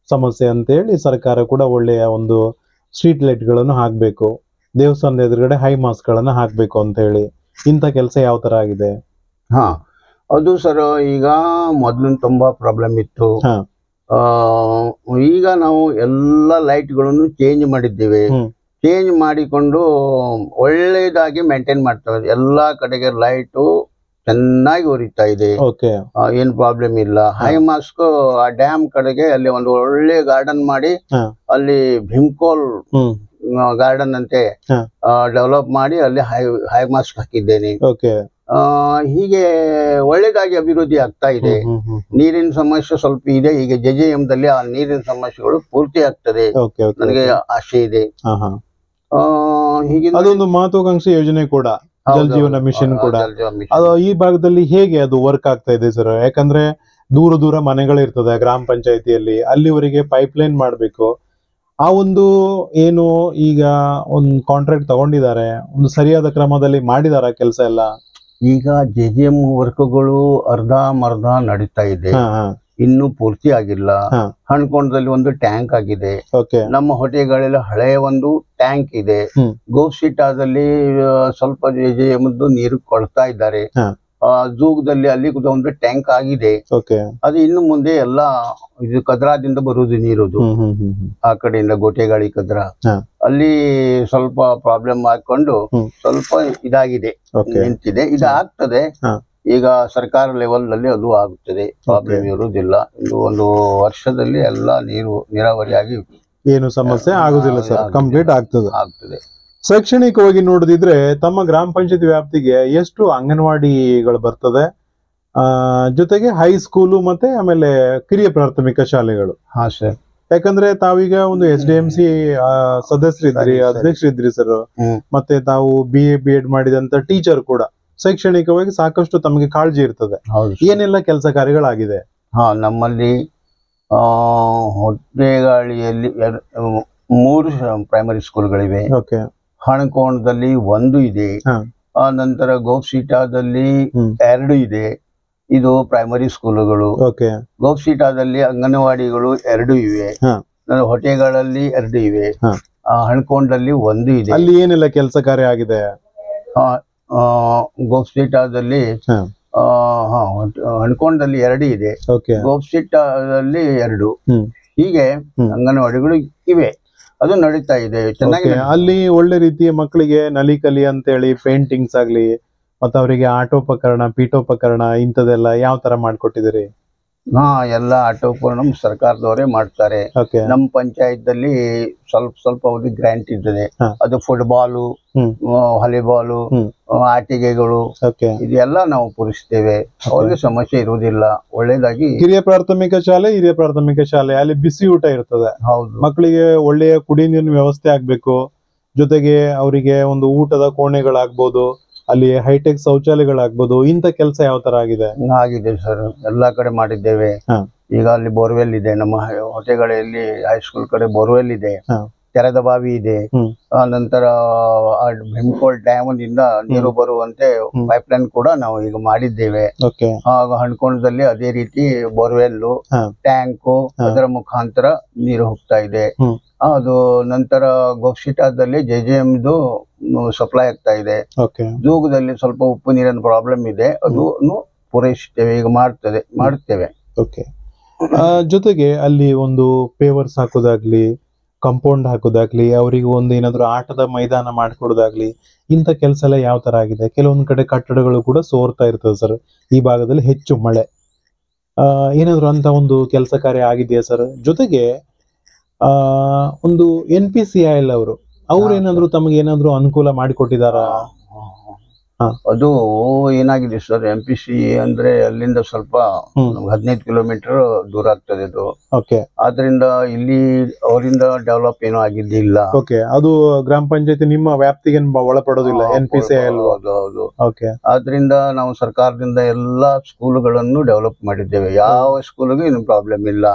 ಸಮಸ್ಯೆ ಅಂತ ಹೇಳಿ ಸರ್ಕಾರ ಕೂಡ ಒಳ್ಳೆಯ ಒಂದು ಸ್ಟ್ರೀಟ್ ಲೈಟ್ ಗಳನ್ನು ಹಾಕ್ಬೇಕು, ದೇವಸ್ಥಾನದ ಎದುರುಗಡೆ ಹೈ ಮಾಸ್ಕ್ ಗಳನ್ನ ಹಾಕ್ಬೇಕು ಅಂತ ಹೇಳಿ, ಇಂಥ ಕೆಲಸ ಯಾವ ತರ ಆಗಿದೆ? ಅದು ಸರ್ ಈಗ ಮೊದ್ಲು ತುಂಬಾ ಪ್ರಾಬ್ಲಮ್ ಇತ್ತು. ಈಗ ನಾವು ಎಲ್ಲ ಲೈಟ್ ಗಳನ್ನು ಚೇಂಜ್ ಮಾಡಿದ್ದೇವೆ. ಚೇಂಜ್ ಮಾಡಿಕೊಂಡು ಒಳ್ಳೇದಾಗಿ ಮೇಂಟೈನ್ ಮಾಡ್ತೇವೆ. ಎಲ್ಲಾ ಕಡೆಗೆ ಲೈಟು ಚೆನ್ನಾಗಿ ಉರಿತಾ ಇದೆ, ಏನ್ ಪ್ರಾಬ್ಲಮ್ ಇಲ್ಲ. ಹೈ ಮಾಸ್ಕ್ ಆ ಡ್ಯಾಮ್ ಕಡೆಗೆ ಅಲ್ಲಿ ಒಂದು ಒಳ್ಳೆ ಗಾರ್ಡನ್ ಮಾಡಿ ಅಲ್ಲಿ ಭೀಮ್ಕೋಲ್ ಗಾರ್ಡನ್ ಅಂತೆ ಡೆವಲಪ್ ಮಾಡಿ ಅಲ್ಲಿ ಹೈ ಮಾಸ್ಕ್ ಹಾಕಿದ್ದೇನೆ. ಹೀಗೆ ಒಳ್ಳೇದಾಗಿ ಅಭಿವೃದ್ಧಿ ಆಗ್ತಾ ಇದೆ. ನೀರಿನ ಸಮಸ್ಯೆ ಸ್ವಲ್ಪ ಇದೆ. ಈಗ JJM ದಲ್ಲಿ ಆ ನೀರಿನ ಸಮಸ್ಯೆಗಳು ಪೂರ್ತಿ ಆಗ್ತದೆ, ನನಗೆ ಆಶೆ ಇದೆ. ಹೀಗೆ ಅದೊಂದು ಮಹತ್ವಾಕಾಂಕ್ಷಿ ಯೋಜನೆ ಕೂಡ, ಜಲ್ ಜೀವನ ಮಿಷನ್ ಕೂಡ. ಅದು ಈ ಭಾಗದಲ್ಲಿ ಹೇಗೆ ಅದು ವರ್ಕ್ ಆಗ್ತಾ ಇದೆ ಸರ್? ಯಾಕಂದ್ರೆ ದೂರ ಮನೆಗಳಿರ್ತದೆ ಗ್ರಾಮ ಪಂಚಾಯತಿಯಲ್ಲಿ, ಅಲ್ಲಿವರೆಗೆ ಪೈಪ್ ಲೈನ್ ಮಾಡ್ಬೇಕು. ಆ ಒಂದು ಏನು ಈಗ ಒಂದು ಕಾಂಟ್ರಾಕ್ಟ್ ತಗೊಂಡಿದ್ದಾರೆ, ಒಂದು ಸರಿಯಾದ ಕ್ರಮದಲ್ಲಿ ಮಾಡಿದಾರ ಕೆಲಸ ಎಲ್ಲ? ಈಗ JJM ವರ್ಕ್ಗಳು ಅರ್ಧ ನಡೀತಾ ಇದೆ, ಇನ್ನು ಪೂರ್ತಿ ಆಗಿಲ್ಲ. ಹಣ್ಕೊಂಡದಲ್ಲಿ ಒಂದು ಟ್ಯಾಂಕ್ ಆಗಿದೆ. ನಮ್ಮ ಹೊಟೆಗಳಲ್ಲಿ ಹಳೆಯ ಒಂದು ಟ್ಯಾಂಕ್ ಇದೆ. ಗೋಪ್ಸಿಟಾದಲ್ಲಿ ಸ್ವಲ್ಪ JJM ನೀರು ಕೊಡ್ತಾ ಇದ್ದಾರೆ. ಜೂಗದಲ್ಲಿ ಅಲ್ಲಿ ಒಂದು ಟ್ಯಾಂಕ್ ಆಗಿದೆ. ಅದು ಇನ್ನು ಮುಂದೆ ಎಲ್ಲ ಇದು ಕದ್ರಾದಿಂದ ಬರುವುದು ನೀರುದು, ಆ ಕಡೆಯಿಂದ ಗೋಟೆಗಾಳಿ ಕದ್ರ ಅಲ್ಲಿ ಸ್ವಲ್ಪ ಪ್ರಾಬ್ಲಮ್ ಹಾಕೊಂಡು ಸ್ವಲ್ಪ ಇದಾಗಿದೆ, ನಿಂತಿದೆ. ಇದಾಗ್ತದೆ ಈಗ ಸರ್ಕಾರ ಲೆವೆಲ್ ನಲ್ಲಿ ಅದು ಆಗುತ್ತದೆ, ಪ್ರಾಬ್ಲಮ್ ಇರುವುದಿಲ್ಲ. ಒಂದು ವರ್ಷದಲ್ಲಿ ಎಲ್ಲ ನೀರಾವರಿಯಾಗಿ ಏನು ಸಮಸ್ಯೆ ಆಗುದಿಲ್ಲ ಸರ್, ಕಂಪ್ಲೀಟ್ ಆಗ್ತದೆ. ಶೈಕ್ಷಣಿಕವಾಗಿ ನೋಡಿದ್ರೆ ತಮ್ಮ ಗ್ರಾಮ ಪಂಚಾಯತಿ ವ್ಯಾಪ್ತಿಗೆ ಎಷ್ಟು ಅಂಗನವಾಡಿಗಳು ಬರ್ತದೆ, ಜೊತೆಗೆ ಹೈಸ್ಕೂಲು ಮತ್ತೆ ಆಮೇಲೆ ಕಿರಿಯ ಪ್ರಾಥಮಿಕ ಶಾಲೆಗಳು? ಹಾ ಸರ್, ಯಾಕಂದ್ರೆ ತಾವೀಗ ಒಂದು SDMC ಸದಸ್ಯರಿದ್ರಿ, ಅಧ್ಯಕ್ಷರಿದ್ರಿ ಸರ್, ಮತ್ತೆ ತಾವು BA BEd ಮಾಡಿದಂತ ಟೀಚರ್ ಕೂಡ. ಶೈಕ್ಷಣಿಕವಾಗಿ ಸಾಕಷ್ಟು ತಮಗೆ ಕಾಳಜಿ ಇರ್ತದೆ. ಏನೆಲ್ಲ ಕೆಲಸ ಕಾರ್ಯಗಳಾಗಿದೆ? ನಮ್ಮಲ್ಲಿ ಹೊಟ್ಟೆಗಾಳಿಯಲ್ಲಿ 3 ಪ್ರೈಮರಿ ಸ್ಕೂಲ್ಗಳಿವೆ. ಹಣಕೋಣದಲ್ಲಿ 1 ಇದೆ. ನಂತರ ಗೋಪ್ಸಿಟಾದಲ್ಲಿ 2 ಇದೆ. ಇದು ಪ್ರೈಮರಿ ಸ್ಕೂಲುಗಳು. ಗೋಪ್ಸಿಟಾದಲ್ಲಿ ಅಂಗನವಾಡಿಗಳು 2 ಇವೆ. ಹೊಟೆಗಳಲ್ಲಿ 2 ಇವೆ. ಹಣಕೋಣದಲ್ಲಿ 1 ಇದೆ. ಅಲ್ಲಿ ಏನೆಲ್ಲ ಕೆಲಸ ಕಾರ್ಯ ಆಗಿದೆ? ಗೋಪ್ಸಿಟಾದಲ್ಲಿ ಹಣಕೋಣದಲ್ಲಿ 2 ಇದೆ. ಗೋಪ್ಸಿಟಾದಲ್ಲಿ 2. ಹೀಗೆ ಅಂಗನವಾಡಿಗಳು ಇವೆ, ಅದು ನಡೀತಾ ಇದೆ ಚೆನ್ನಾಗಿ. ಅಲ್ಲಿ ಒಳ್ಳೆ ರೀತಿಯ ಮಕ್ಕಳಿಗೆ ನಲಿಕಲಿ ಅಂತ ಹೇಳಿ ಪೇಂಟಿಂಗ್ಸ್ ಆಗ್ಲಿ, ಮತ್ತೆ ಅವರಿಗೆ ಆಟೋಪಕರಣ, ಪೀಠೋಪಕರಣ ಇಂಥದೆಲ್ಲ ಯಾವ ತರ ಮಾಡ್ಕೊಟ್ಟಿದ್ದೀರಿ? ಎಲ್ಲ ಆಟೋಪಕರಣ ಸರ್ಕಾರದವರೇ ಮಾಡ್ತಾರೆ. ನಮ್ಮ ಪಂಚಾಯತ್ ಸ್ವಲ್ಪ ಅವ್ರಿಗೆ ಗ್ರಾಂಟ್ ಇರ್ತದೆ. ಅದು ಫುಟ್ಬಾಲು, ವಾಲಿಬಾಲು, ಆಟಿಕೆಗಳು ಇದೆಲ್ಲ ನಾವು ಪೂರೈಸ್ತೇವೆ. ಅವ್ರಿಗೆ ಸಮಸ್ಯೆ ಇರುವುದಿಲ್ಲ, ಒಳ್ಳೇದಾಗಿ. ಹಿರಿಯ ಪ್ರಾಥಮಿಕ ಶಾಲೆ ಅಲ್ಲಿ ಬಿಸಿ ಊಟ ಇರ್ತದೆ. ಹೌದು, ಮಕ್ಕಳಿಗೆ ಒಳ್ಳೆಯ ಕುಡಿಯ ನೀರಿನ ವ್ಯವಸ್ಥೆ ಆಗ್ಬೇಕು. ಜೊತೆಗೆ ಅವರಿಗೆ ಒಂದು ಊಟದ ಕೋಣೆಗಳಾಗ್ಬೋದು, ಅಲ್ಲಿ ಹೈಟೆಕ್ ಶೌಚಾಲಯಗಳಾಗ್ಬೋದು. ಇಂಥ ಕೆಲಸ ಯಾವ ತರ ಆಗಿದೆ? ಸರ್, ಎಲ್ಲಾ ಕಡೆ ಮಾಡಿದ್ದೇವೆ. ಈಗ ಅಲ್ಲಿ ಬೋರ್ವೆಲ್ ಇದೆ, ನಮ್ಮ ಹೊಟೆಗಳಲ್ಲಿ ಹೈಸ್ಕೂಲ್ ಕಡೆ ಬೋರ್ವೆಲ್ ಇದೆ, ತೆರೆದ ಬಾವಿ ಇದೆ. ನಂತರ ಭೀಮಕೋಲ್ ಡ್ಯಾಮ್ ನಿಂದ ನೀರು ಬರುವಂತೆ ಪೈಪ್ಲೈನ್ ಕೂಡ ನಾವು ಈಗ ಮಾಡಿದ್ದೇವೆ. ಹಣ್ಕೊಂಡದಲ್ಲಿ ಅದೇ ರೀತಿ ಬೋರ್ವೆಲ್, ಟ್ಯಾಂಕು, ಅದರ ಮುಖಾಂತರ ನೀರು ಹೋಗ್ತಾ ಇದೆ. ಅದು ನಂತರ ಗೋಪ್ಸಿಟಾದಲ್ಲಿ JJM ಸಪ್ಲೈ ಆಗ್ತಾ ಇದೆ. ಜೂಗದಲ್ಲಿ ಸ್ವಲ್ಪ ಉಪ್ಪು ನೀರಿನ ಪ್ರಾಬ್ಲಮ್ ಇದೆ, ಅದನ್ನು ಪೂರೈಸುತ್ತೇವೆ, ಈಗ ಮಾಡುತ್ತೇವೆ. ಜೊತೆಗೆ ಅಲ್ಲಿ ಒಂದು ಪೇವರ್ಸ್ ಹಾಕೋದಾಗ್ಲಿ, ಕಾಂಪೌಂಡ್ ಹಾಕೋದಾಗ್ಲಿ, ಅವರಿಗೆ ಒಂದು ಏನಾದ್ರು ಆಟದ ಮೈದಾನ ಮಾಡ್ಕೊಡೋದಾಗ್ಲಿ, ಇಂಥ ಕೆಲಸ ಎಲ್ಲ ಯಾವ ತರ ಆಗಿದೆ? ಕೆಲವೊಂದ್ ಕಡೆ ಕಟ್ಟಡಗಳು ಕೂಡ ಸೋರ್ತಾ ಇರ್ತದೆ ಸರ್, ಈ ಭಾಗದಲ್ಲಿ ಹೆಚ್ಚು ಮಳೆ. ಏನಾದ್ರು ಅಂತ ಒಂದು ಕೆಲಸ ಕಾರ್ಯ ಆಗಿದೆಯಾ ಸರ್? ಜೊತೆಗೆ ಒಂದು NPCIL ಅವ್ರೇನಾದ್ರು ತಮಗೆ ಏನಾದ್ರು ಅನುಕೂಲ ಮಾಡಿಕೊಟ್ಟಿದಾರ? ಅದು ಏನಾಗಿದೆ ಸರ್, MPC ಅಂದ್ರೆ ಅಲ್ಲಿಂದ ಸ್ವಲ್ಪ 15 ಕಿಲೋಮೀಟರ್ ದೂರ ಆಗ್ತದೆ ಅದು. ಆದ್ರಿಂದ ಇಲ್ಲಿ ಅವರಿಂದ ಡೆವಲಪ್ ಏನೂ ಆಗಿದ್ದಿಲ್ಲ. ಅದು ಗ್ರಾಮ ಪಂಚಾಯತಿ ನಿಮ್ಮ ವ್ಯಾಪ್ತಿಗೆ ಒಳಪಡೋದಿಲ್ಲ NPCIL. ಹೌದು. ಆದ್ರಿಂದ ನಾವು ಸರ್ಕಾರದಿಂದ ಎಲ್ಲಾ ಸ್ಕೂಲ್ಗಳನ್ನು ಡೆವಲಪ್ ಮಾಡಿದ್ದೇವೆ. ಯಾವ ಸ್ಕೂಲ್ಗೂ ಏನು ಪ್ರಾಬ್ಲಮ್ ಇಲ್ಲ.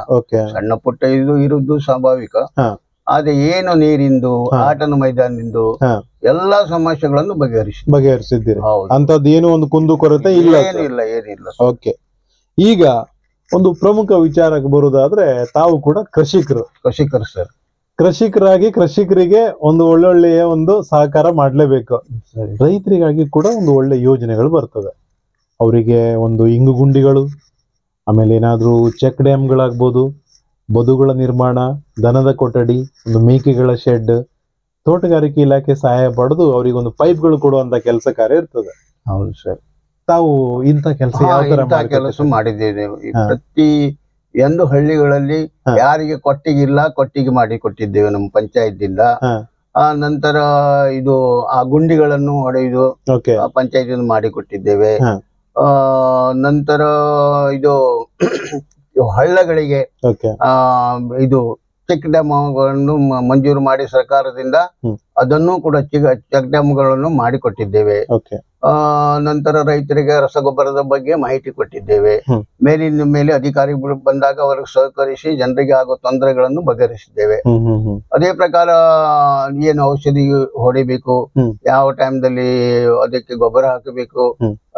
ಸಣ್ಣ ಪುಟ್ಟ ಇರುವುದು ಸ್ವಾಭಾವಿಕ. ಆದ್ರೆ ಏನು ನೀರಿಂದು, ಆಟದ ಮೈದಾನದಿಂದ ಎಲ್ಲಾ ಸಮಸ್ಯೆಗಳನ್ನು ಬಗೆಹರಿಸಿದ್ದೀರಿ. ಅಂತದ್ದು ಏನು ಒಂದು ಕುಂದು ಕೊರತೆ ಇಲ್ಲ? ಏನಿಲ್ಲ. ಓಕೆ, ಈಗ ಒಂದು ಪ್ರಮುಖ ವಿಚಾರಕ್ಕೆ ಬರುವುದಾದ್ರೆ, ತಾವು ಕೂಡ ಕೃಷಿಕರು ಸರ್. ಕೃಷಿಕರಿಗೆ ಒಂದು ಒಳ್ಳೊಳ್ಳೆಯ ಒಂದು ಸಹಕಾರ ಮಾಡ್ಲೇಬೇಕು. ರೈತರಿಗಾಗಿ ಕೂಡ ಒಂದು ಒಳ್ಳೆ ಯೋಜನೆಗಳು ಬರ್ತದೆ. ಅವರಿಗೆ ಒಂದು ಇಂಗು ಗುಂಡಿಗಳು, ಆಮೇಲೆ ಏನಾದ್ರೂ ಚೆಕ್ ಡ್ಯಾಮ್ಗಳಾಗ್ಬೋದು, ಬದುಗಳ ನಿರ್ಮಾಣ, ದನದ ಕೊಠಡಿ, ಒಂದು ಮೇಕೆಗಳ ಶೆಡ್, ತೋಟಗಾರಿಕೆ ಇಲಾಖೆ ಸಹಾಯ ಪಡೆದು ಅವರಿಗೆ ಒಂದು ಪೈಪ್ಗಳು ಕೊಡುವಂತ ಕೆಲಸ ಕಾರ್ಯ ಇರ್ತದೆ. ಹೌದು ಸರ್. ತಾವು ಇಂಥ ಕೆಲಸ ಮಾಡಿದ್ದೇವೆ. ಪ್ರತಿ ಒಂದು ಹಳ್ಳಿಗಳಲ್ಲಿ ಯಾರಿಗೆ ಕೊಟ್ಟಿಗೆ ಮಾಡಿ ಕೊಟ್ಟಿದ್ದೇವೆ ನಮ್ಮ ಪಂಚಾಯತ್. ಆ ನಂತರ ಇದು ಆ ಗುಂಡಿಗಳನ್ನು ಹೊಡೆಯುವುದು ಪಂಚಾಯತ್ ಮಾಡಿ ಕೊಟ್ಟಿದ್ದೇವೆ. ನಂತರ ಇದು ಹಳ್ಳಗಳಿಗೆ ಇದು ಚೆಕ್ ಡ್ಯಾಮ್ಗಳನ್ನು ಮಂಜೂರು ಮಾಡಿ ಸರ್ಕಾರದಿಂದ ಅದನ್ನು ಕೂಡ ಚೆಕ್ ಡ್ಯಾಮ್ಗಳನ್ನು ಮಾಡಿಕೊಟ್ಟಿದ್ದೇವೆ. ನಂತರ ರೈತರಿಗೆ ರಸಗೊಬ್ಬರದ ಬಗ್ಗೆ ಮಾಹಿತಿ ಕೊಟ್ಟಿದ್ದೇವೆ. ಮೇಲಿನ ಮೇಲೆ ಅಧಿಕಾರಿಗಳು ಬಂದಾಗ ಅವರಿಗೆ ಸಹಕರಿಸಿ ಜನರಿಗೆ ಆಗೋ ತೊಂದರೆಗಳನ್ನು ಬಗೆಹರಿಸಿದ್ದೇವೆ. ಅದೇ ಪ್ರಕಾರ ಏನು ಔಷಧಿ ಹೊಡಿಬೇಕು, ಯಾವ ಟೈಮ್ದಲ್ಲಿ ಅದಕ್ಕೆ ಗೊಬ್ಬರ ಹಾಕಬೇಕು,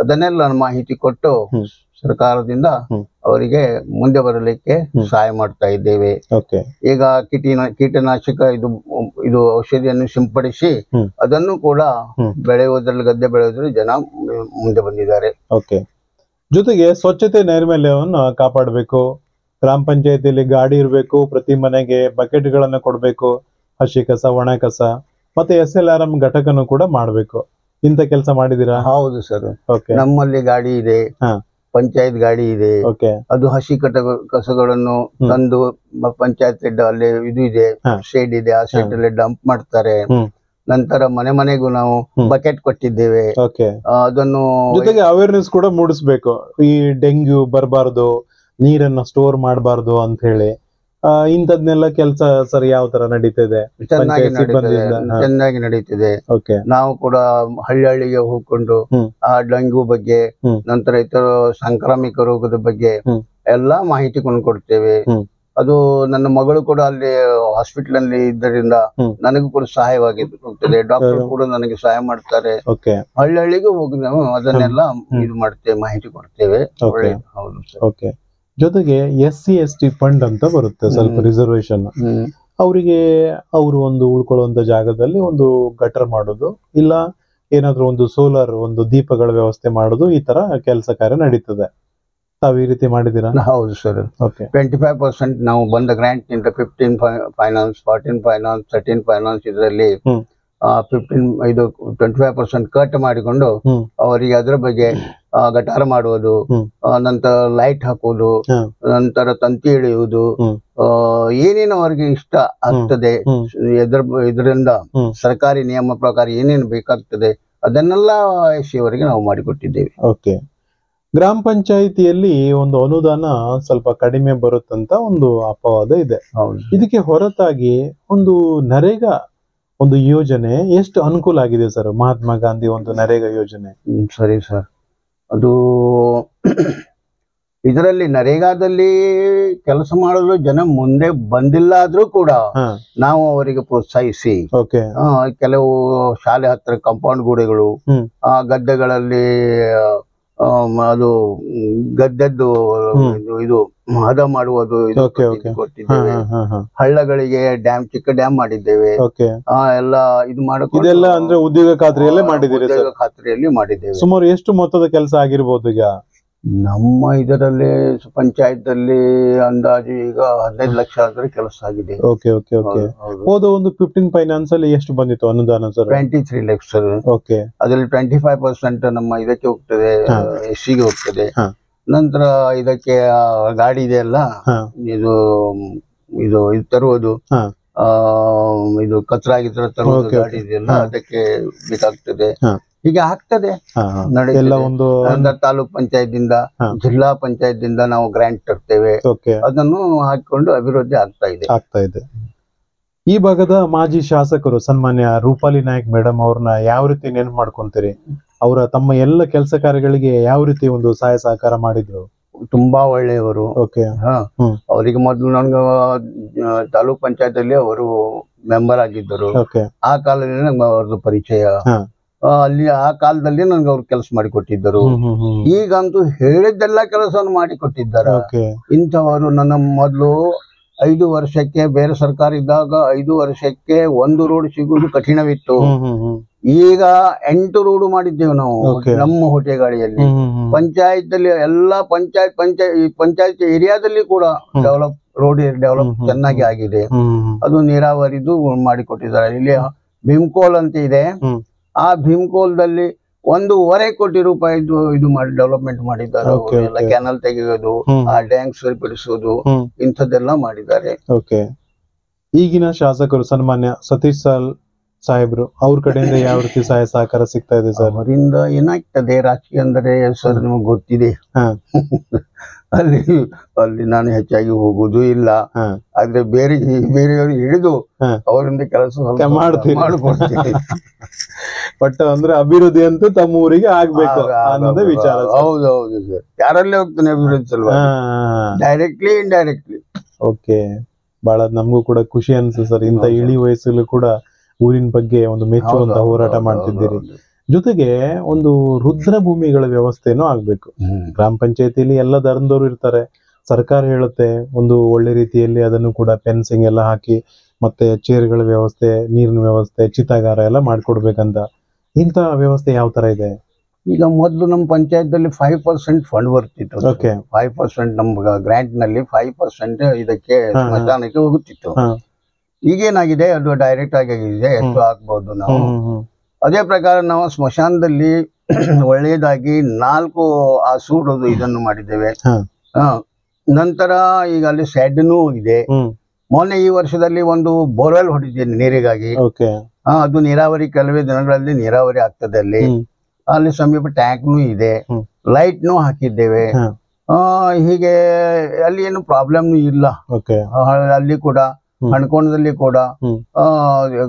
ಅದನ್ನೆಲ್ಲ ಮಾಹಿತಿ ಕೊಟ್ಟು ಸರ್ಕಾರದಿಂದ ಅವರಿಗೆ ಮುಂದೆ ಬರಲಿಕ್ಕೆ ಸಹಾಯ ಮಾಡ್ತಾ ಇದ್ದೇವೆ. ಈಗ ಕೀಟನಾಶಕ ಇದು ಔಷಧಿಯನ್ನು ಸಿಂಪಡಿಸಿ ಅದನ್ನು ಕೂಡ ಬೆಳೆಯುವುದರಲ್ಲಿ ಗದ್ದೆ ಬೆಳೆಯುವುದರಲ್ಲಿ ಜನ ಮುಂದೆ ಬಂದಿದ್ದಾರೆ. ಜೊತೆಗೆ ಸ್ವಚ್ಛತೆ ನೈರ್ಮಲ್ಯವನ್ನು ಕಾಪಾಡಬೇಕು. ಗ್ರಾಮ ಪಂಚಾಯತಿಯಲ್ಲಿ ಗಾಡಿ ಇರಬೇಕು, ಪ್ರತಿ ಮನೆಗೆ ಬಕೆಟ್ ಗಳನ್ನ ಕೊಡ್ಬೇಕು, ಹಸಿ ಕಸ ಒಣ ಕಸ ಮತ್ತೆ SLRM ಘಟಕನು ಕೂಡ ಮಾಡ್ಬೇಕು. ಇಂತ ಕೆಲಸ ಮಾಡಿದೀರಾ? ಹೌದು ಸರ್, ನಮ್ಮಲ್ಲಿ ಗಾಡಿ ಇದೆ, ಪಂಚಾಯತ್ ಗಾಡಿ ಇದೆ. ಅದು ಹಸಿ ಕಸಗಳನ್ನು ತಂದು ಪಂಚಾಯತ್ ಅಲ್ಲಿ ಇದು ಇದೆ, ಶೆಡ್ ಇದೆ, ಆ ಶೆಡ್ ಅಲ್ಲಿ ಡಂಪ್ ಮಾಡ್ತಾರೆ. ನಂತರ ಮನೆ ಮನೆಗೂ ನಾವು ಬಕೆಟ್ ಕೊಟ್ಟಿದ್ದೇವೆ. ಅದನ್ನು ಜೊತೆಗೆ ಅವೇರ್ನೆಸ್ ಕೂಡ ಮೂಡಿಸ್ಬೇಕು. ಈ ಡೆಂಗ್ಯೂ ಬರಬಾರ್ದು, ನೀರನ್ನ ಸ್ಟೋರ್ ಮಾಡಬಾರ್ದು ಅಂತ ಹೇಳಿ ಇಂಥದ್ನೆಲ್ಲ ಕೆಲಸ ಸರ್ ಯಾವ ತರ ನಡೀತಿದೆ? ಚೆನ್ನಾಗಿ ನಡೀತಿದೆ. ನಾವು ಕೂಡ ಹಳ್ಳಿ ಹಳ್ಳಿಗೆ ಹೋಗ್ಕೊಂಡು ಆ ಡೆಂಗ್ಯೂ ಬಗ್ಗೆ, ನಂತರ ಇತರ ಸಾಂಕ್ರಾಮಿಕ ರೋಗದ ಬಗ್ಗೆ ಎಲ್ಲಾ ಮಾಹಿತಿ ಕೊಡ್ತೇವೆ. ಅದು ನನ್ನ ಮಗಳು ಕೂಡ ಅಲ್ಲಿ ಹಾಸ್ಪಿಟಲ್ ಅಲ್ಲಿ ಇದ್ದರಿಂದ ನನಗೂ ಕೂಡ ಸಹಾಯವಾಗಿರ್ತದೆ. ಡಾಕ್ಟರ್ ಕೂಡ ನನಗೆ ಸಹಾಯ ಮಾಡ್ತಾರೆ. ಹಳ್ಳಿ ಹಳ್ಳಿಗೂ ಹೋಗಿ ನಾವು ಅದನ್ನೆಲ್ಲ ಇದು ಮಾಡ್ತೇವೆ, ಮಾಹಿತಿ ಕೊಡ್ತೇವೆ. ಹೌದು ಸರ್. ಜೊತೆಗೆ SC ST ಫಂಡ್ ಅಂತ ಬರುತ್ತೆ, ಸ್ವಲ್ಪ ರಿಸರ್ವೇಶನ್. ಅವರಿಗೆ ಅವರು ಒಂದು ಉಳ್ಕೊಳ್ಳುವಂತ ಜಾಗದಲ್ಲಿ ಒಂದು ಗಟರ್ ಮಾಡೋದು, ಇಲ್ಲ ಏನಾದ್ರು ಒಂದು ಸೋಲಾರ್ ಒಂದು ದೀಪಗಳ ವ್ಯವಸ್ಥೆ ಮಾಡೋದು, ಈ ತರ ಕೆಲಸ ಕಾರ್ಯ ನಡೀತದೆ. ತಾವು ಈ ರೀತಿ ಮಾಡಿದೀರಾ? ಹೌದು ಸರ್. 25% ನಾವು ಬಂದ ಗ್ರಾಂಟ್ ನಿಂದ 15 ಫೈನಾನ್ಸ್, 14 ಫೈನಾನ್ಸ್, 13 ಫೈನಾನ್ಸ್ ಇದರಲ್ಲಿ 25% ಕಟ್ ಮಾಡಿಕೊಂಡು ಅವರಿಗೆ ಅದರ ಬಗ್ಗೆ ಗಟಾರ ಮಾಡುವುದು, ನಂತರ ಲೈಟ್ ಹಾಕುವುದು, ನಂತರ ತಂತಿ ಎಳೆಯುವುದು, ಏನೇನು ಅವರಿಗೆ ಇಷ್ಟ ಆಗ್ತದೆ ಇದರಿಂದ ಸರ್ಕಾರಿ ನಿಯಮ ಪ್ರಕಾರ ಏನೇನು ಬೇಕಾಗ್ತದೆ ಅದನ್ನೆಲ್ಲ ಅವರಿಗೆ ನಾವು ಮಾಡಿಕೊಟ್ಟಿದ್ದೇವೆ. ಗ್ರಾಮ ಪಂಚಾಯಿತಿಯಲ್ಲಿ ಒಂದು ಅನುದಾನ ಸ್ವಲ್ಪ ಕಡಿಮೆ ಬರುತ್ತಂತ ಒಂದು ಅಪವಾದ ಇದೆ. ಇದಕ್ಕೆ ಹೊರತಾಗಿ ಒಂದು ನರೇಗಾ ಒಂದು ಯೋಜನೆ ಎಷ್ಟು ಅನುಕೂಲ ಆಗಿದೆ ಸರ್? ಮಹಾತ್ಮ ಗಾಂಧಿ ಒಂದು ನರೇಗಾ ಯೋಜನೆ. ಸರಿ ಸರ್, ಅದು ಇದರಲ್ಲಿ ನರೇಗಾದಲ್ಲಿ ಕೆಲಸ ಮಾಡಲು ಜನ ಮುಂದೆ ಬಂದಿಲ್ಲ ಆದ್ರೂ ಕೂಡ ನಾವು ಅವರಿಗೆ ಪ್ರೋತ್ಸಾಹಿಸಿ ಕೆಲವು ಶಾಲೆ ಹತ್ರ ಕಾಂಪೌಂಡ್ ಗೋಡೆಗಳು, ಗದ್ದೆಗಳಲ್ಲಿ ಅದು ಗದ್ದೆದ್ದು ಇದು ಹದ ಮಾಡುವುದು ಕೊಟ್ಟಿದ್ದೇವೆ. ಹಳ್ಳಗಳಿಗೆ ಡ್ಯಾಮ್, ಚಿಕ್ಕ ಡ್ಯಾಮ್ ಮಾಡಿದ್ದೇವೆ. ಎಲ್ಲ ಇದು ಇದೆಲ್ಲ ಅಂದ್ರೆ ಉದ್ಯೋಗ ಖಾತ್ರಿಯಲ್ಲೇ ಮಾಡಿದ್ದೀರಿ? ಉದ್ಯೋಗ ಖಾತ್ರಿಯಲ್ಲಿ ಮಾಡಿದ್ದೇವೆ. ಸುಮಾರು ಎಷ್ಟು ಮೊತ್ತದ ಕೆಲಸ ಆಗಿರ್ಬೋದು ಈಗ ನಮ್ಮ ಇದರಲ್ಲಿ ಪಂಚಾಯತ್ ಅಲ್ಲಿ? ಅಂದಾಜು ಈಗ 15 ಲಕ್ಷ ಆದ್ರೆ ಕೆಲಸ ಆಗಿದೆ. ಹೋದ ಒಂದು 15 ಫೈನಾನ್ಸ್ ಅಲ್ಲಿ ಎಷ್ಟು ಬಂದಿತ್ತು ಅನುದಾನ ಸರ್? 23 ಲಕ್ಷ ಸರ್. ಅದರಲ್ಲಿ 25% ನಮ್ಮ ಇದಕ್ಕೆ ಹೋಗ್ತದೆ, SCಗೆ ಹೋಗ್ತದೆ. ನಂತರ ಇದಕ್ಕೆ ಗಾಡಿ ಇದೆಯಲ್ಲ, ಇದು ಇದು ಇದು ತರುವುದು, ಇದು ಕಚರಾ ಗಿಚರಾ ತರುವುದು ಗಾಡಿ ಇದೆಯಲ್ಲ, ಅದಕ್ಕೆ ಬೇಕಾಗ್ತದೆ. ಹೀಗೆ ಆಗ್ತದೆ. ತಾಲೂಕ್ ಪಂಚಾಯತ್ ದಿಂದ, ಜಿಲ್ಲಾ ಪಂಚಾಯತ್ ದಿಂದ ನಾವು ಗ್ರಾಂಟ್ ತರ್ತೇವೆ. ಅದನ್ನು ಹಾಕಿಕೊಂಡು ಅಭಿವೃದ್ಧಿ ಆಗ್ತಾ ಇದೆ. ಈ ಭಾಗದ ಮಾಜಿ ಶಾಸಕರು ಸನ್ಮಾನ್ಯ ರೂಪಾಲಿ ನಾಯ್ಕ್ ಮೇಡಮ್ ಅವ್ರನ್ನ ಯಾವ ರೀತಿ ನೆನಪು ಮಾಡ್ಕೊಂತೀರಿ? ಅವರ ತಮ್ಮ ಎಲ್ಲ ಕೆಲಸ ಕಾರ್ಯಗಳಿಗೆ ಯಾವ ರೀತಿ ಒಂದು ಸಹಾಯ ಸಹಕಾರ ಮಾಡಿದ್ರು? ತುಂಬಾ ಒಳ್ಳೆಯವರು. ಅವರಿಗೆ ಮೊದಲು ನನ್ಗೆ ತಾಲೂಕ್ ಪಂಚಾಯತ್ ಅಲ್ಲಿ ಅವರು ಮೆಂಬರ್ ಆಗಿದ್ದರು. ಆ ಕಾಲದಲ್ಲಿ ನಂಗೆ ಅವ್ರದ್ದು ಪರಿಚಯ. ಅಲ್ಲಿ ಆ ಕಾಲದಲ್ಲಿ ನನ್ಗೆ ಅವ್ರು ಕೆಲಸ ಮಾಡಿಕೊಟ್ಟಿದ್ದರು. ಈಗಂತೂ ಹೇಳಿದ್ದೆಲ್ಲ ಕೆಲಸವನ್ನು ಮಾಡಿಕೊಟ್ಟಿದ್ದಾರೆ. ಇಂಥವರು ನನ್ನ ಮೊದಲು 5 ವರ್ಷಕ್ಕೆ ಬೇರೆ ಸರ್ಕಾರ ಇದ್ದಾಗ 5 ವರ್ಷಕ್ಕೆ 1 ರೋಡ್ ಸಿಗುವುದು ಕಠಿಣವಿತ್ತು. ಈಗ 8 ರೋಡ್ ಮಾಡಿದ್ದೇವೆ ನಾವು ನಮ್ಮ ಹೊಟೆಗಾಡಿಯಲ್ಲಿ. ಪಂಚಾಯತ್ ಅಲ್ಲಿ ಎಲ್ಲ ಪಂಚಾಯತ್ ಏರಿಯಾದಲ್ಲಿ ಕೂಡ ರೋಡ್ ಡೆವಲಪ್ ಚೆನ್ನಾಗಿ ಆಗಿದೆ. ಅದು ನೀರಾವರಿದು ಮಾಡಿಕೊಟ್ಟಿದ್ದಾರೆ. ಇಲ್ಲಿ ಭೀಮ್ಕೋಲ್ ಅಂತ ಇದೆ, ಆ ಭೀಮ್ಕೋಲ್ದಲ್ಲಿ 1.5 ಕೋಟಿ ರೂಪಾಯಿ ಇದು ಮಾಡಿ ಡೆವಲಪ್ಮೆಂಟ್ ಮಾಡಿದ್ದಾರೆ. ಎಲ್ಲ ಕ್ಯಾನಲ್ ತೆಗೆಯೋದು, ಆ ಟ್ಯಾಂಕ್ ಸರಿಪಡಿಸೋದು, ಇಂಥದ್ದೆಲ್ಲ ಮಾಡಿದ್ದಾರೆ. ಈಗಿನ ಶಾಸಕರು ಸನ್ಮಾನ್ಯ ಸತೀಶ್ ಸಾಲ್ ಸಾಹೇಬ್ರು ಅವ್ರ ಕಡೆಯಿಂದ ಯಾವ ರೀತಿ ಸಹಾಯ ಸಹಕಾರ ಸಿಗ್ತಾ ಇದೆ ಸರ್? ಅವರಿಂದ ಏನಾಗ್ತದೆ ರಾಜಕೀಯ ಅಂದ್ರೆ ಸರ್ ನಿಮಗೆ ಗೊತ್ತಿದೆ. ಹಾ. ಅಲ್ಲಿ ಅಲ್ಲಿ ನಾನು ಹೆಚ್ಚಾಗಿ ಹೋಗುದು ಇಲ್ಲ. ಹಾ. ಆದ್ರೆ ಬೇರೆಯವರು ಹಿಡಿದು ಹಾ. ಅವರಿಂದ ಕೆಲಸ ಸ್ವಲ್ಪ ಮಾಡ್ತೀರಿ. ಮಾಡಿಕೊಡ್ತೀನಿ. ಬಟ್ ಅಂದ್ರೆ ಅಭಿವೃದ್ಧಿ ಅಂತೂ ತಮ್ಮ ಊರಿಗೆ ಆಗ್ಬೇಕು ಅನ್ನೋದೇ ವಿಚಾರ. ಹೌದೌದು ಸರ್, ಯಾರಲ್ಲೇ ಹೋಗ್ತಾನೆ ಅಭಿವೃದ್ಧಿ ಸಲುವಾಗಿ, ಡೈರೆಕ್ಟ್ಲಿ ಇಂಡೈರೆಕ್ಟ್ಲಿ. ಓಕೆ, ಬಹಳ ನಮಗೂ ಕೂಡ ಖುಷಿ ಅನ್ಸುತ್ತೆ ಸರ್, ಇಂತ ಇಳಿ ವಯಸ್ಸಲ್ಲೂ ಕೂಡ ಊರಿನ ಬಗ್ಗೆ ಒಂದು ಮೆಚ್ಚುವಂತ ಹೋರಾಟ ಮಾಡ್ತಿದ್ದೀರಿ. ಜೊತೆಗೆ ಒಂದು ರುದ್ರ ಭೂಮಿಗಳ ವ್ಯವಸ್ಥೆನೂ ಆಗ್ಬೇಕು. ಗ್ರಾಮ ಪಂಚಾಯತಿಲಿ ಎಲ್ಲ ಧರ್ಮದವರು ಇರ್ತಾರೆ, ಸರ್ಕಾರ ಹೇಳುತ್ತೆ ಒಂದು ಒಳ್ಳೆ ರೀತಿಯಲ್ಲಿ ಅದನ್ನು ಕೂಡ ಫೆನ್ಸಿಂಗ್ ಎಲ್ಲ ಹಾಕಿ ಮತ್ತೆ ಚೇರ್ಗಳ ವ್ಯವಸ್ಥೆ, ನೀರಿನ ವ್ಯವಸ್ಥೆ, ಚಿತಾಗಾರ ಎಲ್ಲ ಮಾಡ್ಕೊಡ್ಬೇಕಂತ. ಇಂತ ವ್ಯವಸ್ಥೆ ಯಾವ ತರ ಇದೆ? ಈಗ ಮೊದಲು ನಮ್ಮ ಪಂಚಾಯತ್ದಲ್ಲಿ 5% ಫಂಡ್ ಬರ್ತಿತ್ತು. ಓಕೆ, 5% ನಮ್ಗೆ ಗ್ರಾಂಟ್ ನಲ್ಲಿ 5% ಇದಕ್ಕೆ ಸ್ಮಶಾನಕ್ಕೆ ಹೋಗುತ್ತಿತ್ತು. ಈಗೇನಾಗಿದೆ ಅದು ಡೈರೆಕ್ಟ್ ಆಗಿದೆ, ಎಷ್ಟು ಹಾಕ್ಬಹುದು ನಾವು. ಅದೇ ಪ್ರಕಾರ ನಾವು ಸ್ಮಶಾನದಲ್ಲಿ ಒಳ್ಳೆಯದಾಗಿ 4 ಸೂಡೋದು ಇದನ್ನು ಮಾಡಿದ್ದೇವೆ. ನಂತರ ಈಗ ಅಲ್ಲಿ ಶೆಡ್ನೂ ಇದೆ. ಮೊನ್ನೆ ಈ ವರ್ಷದಲ್ಲಿ ಒಂದು ಬೋರ್ವೆಲ್ ಹೊಡಿದ್ದೇನೆ ನೀರಿಗಾಗಿ. ಅದು ನೀರಾವರಿ, ಕೆಲವೇ ದಿನಗಳಲ್ಲಿ ನೀರಾವರಿ ಆಗ್ತದೆ ಅಲ್ಲಿ. ಅಲ್ಲಿ ಸಮೀಪ ಟ್ಯಾಂಕ್ನು ಇದೆ, ಲೈಟ್ನು ಹಾಕಿದ್ದೇವೆ. ಹೀಗೆ ಅಲ್ಲಿ ಏನು ಪ್ರಾಬ್ಲಮ್ನು ಇಲ್ಲ. ಅಲ್ಲಿ ಕೂಡ ಹಣ್ಕೋಣದಲ್ಲಿ ಕೂಡ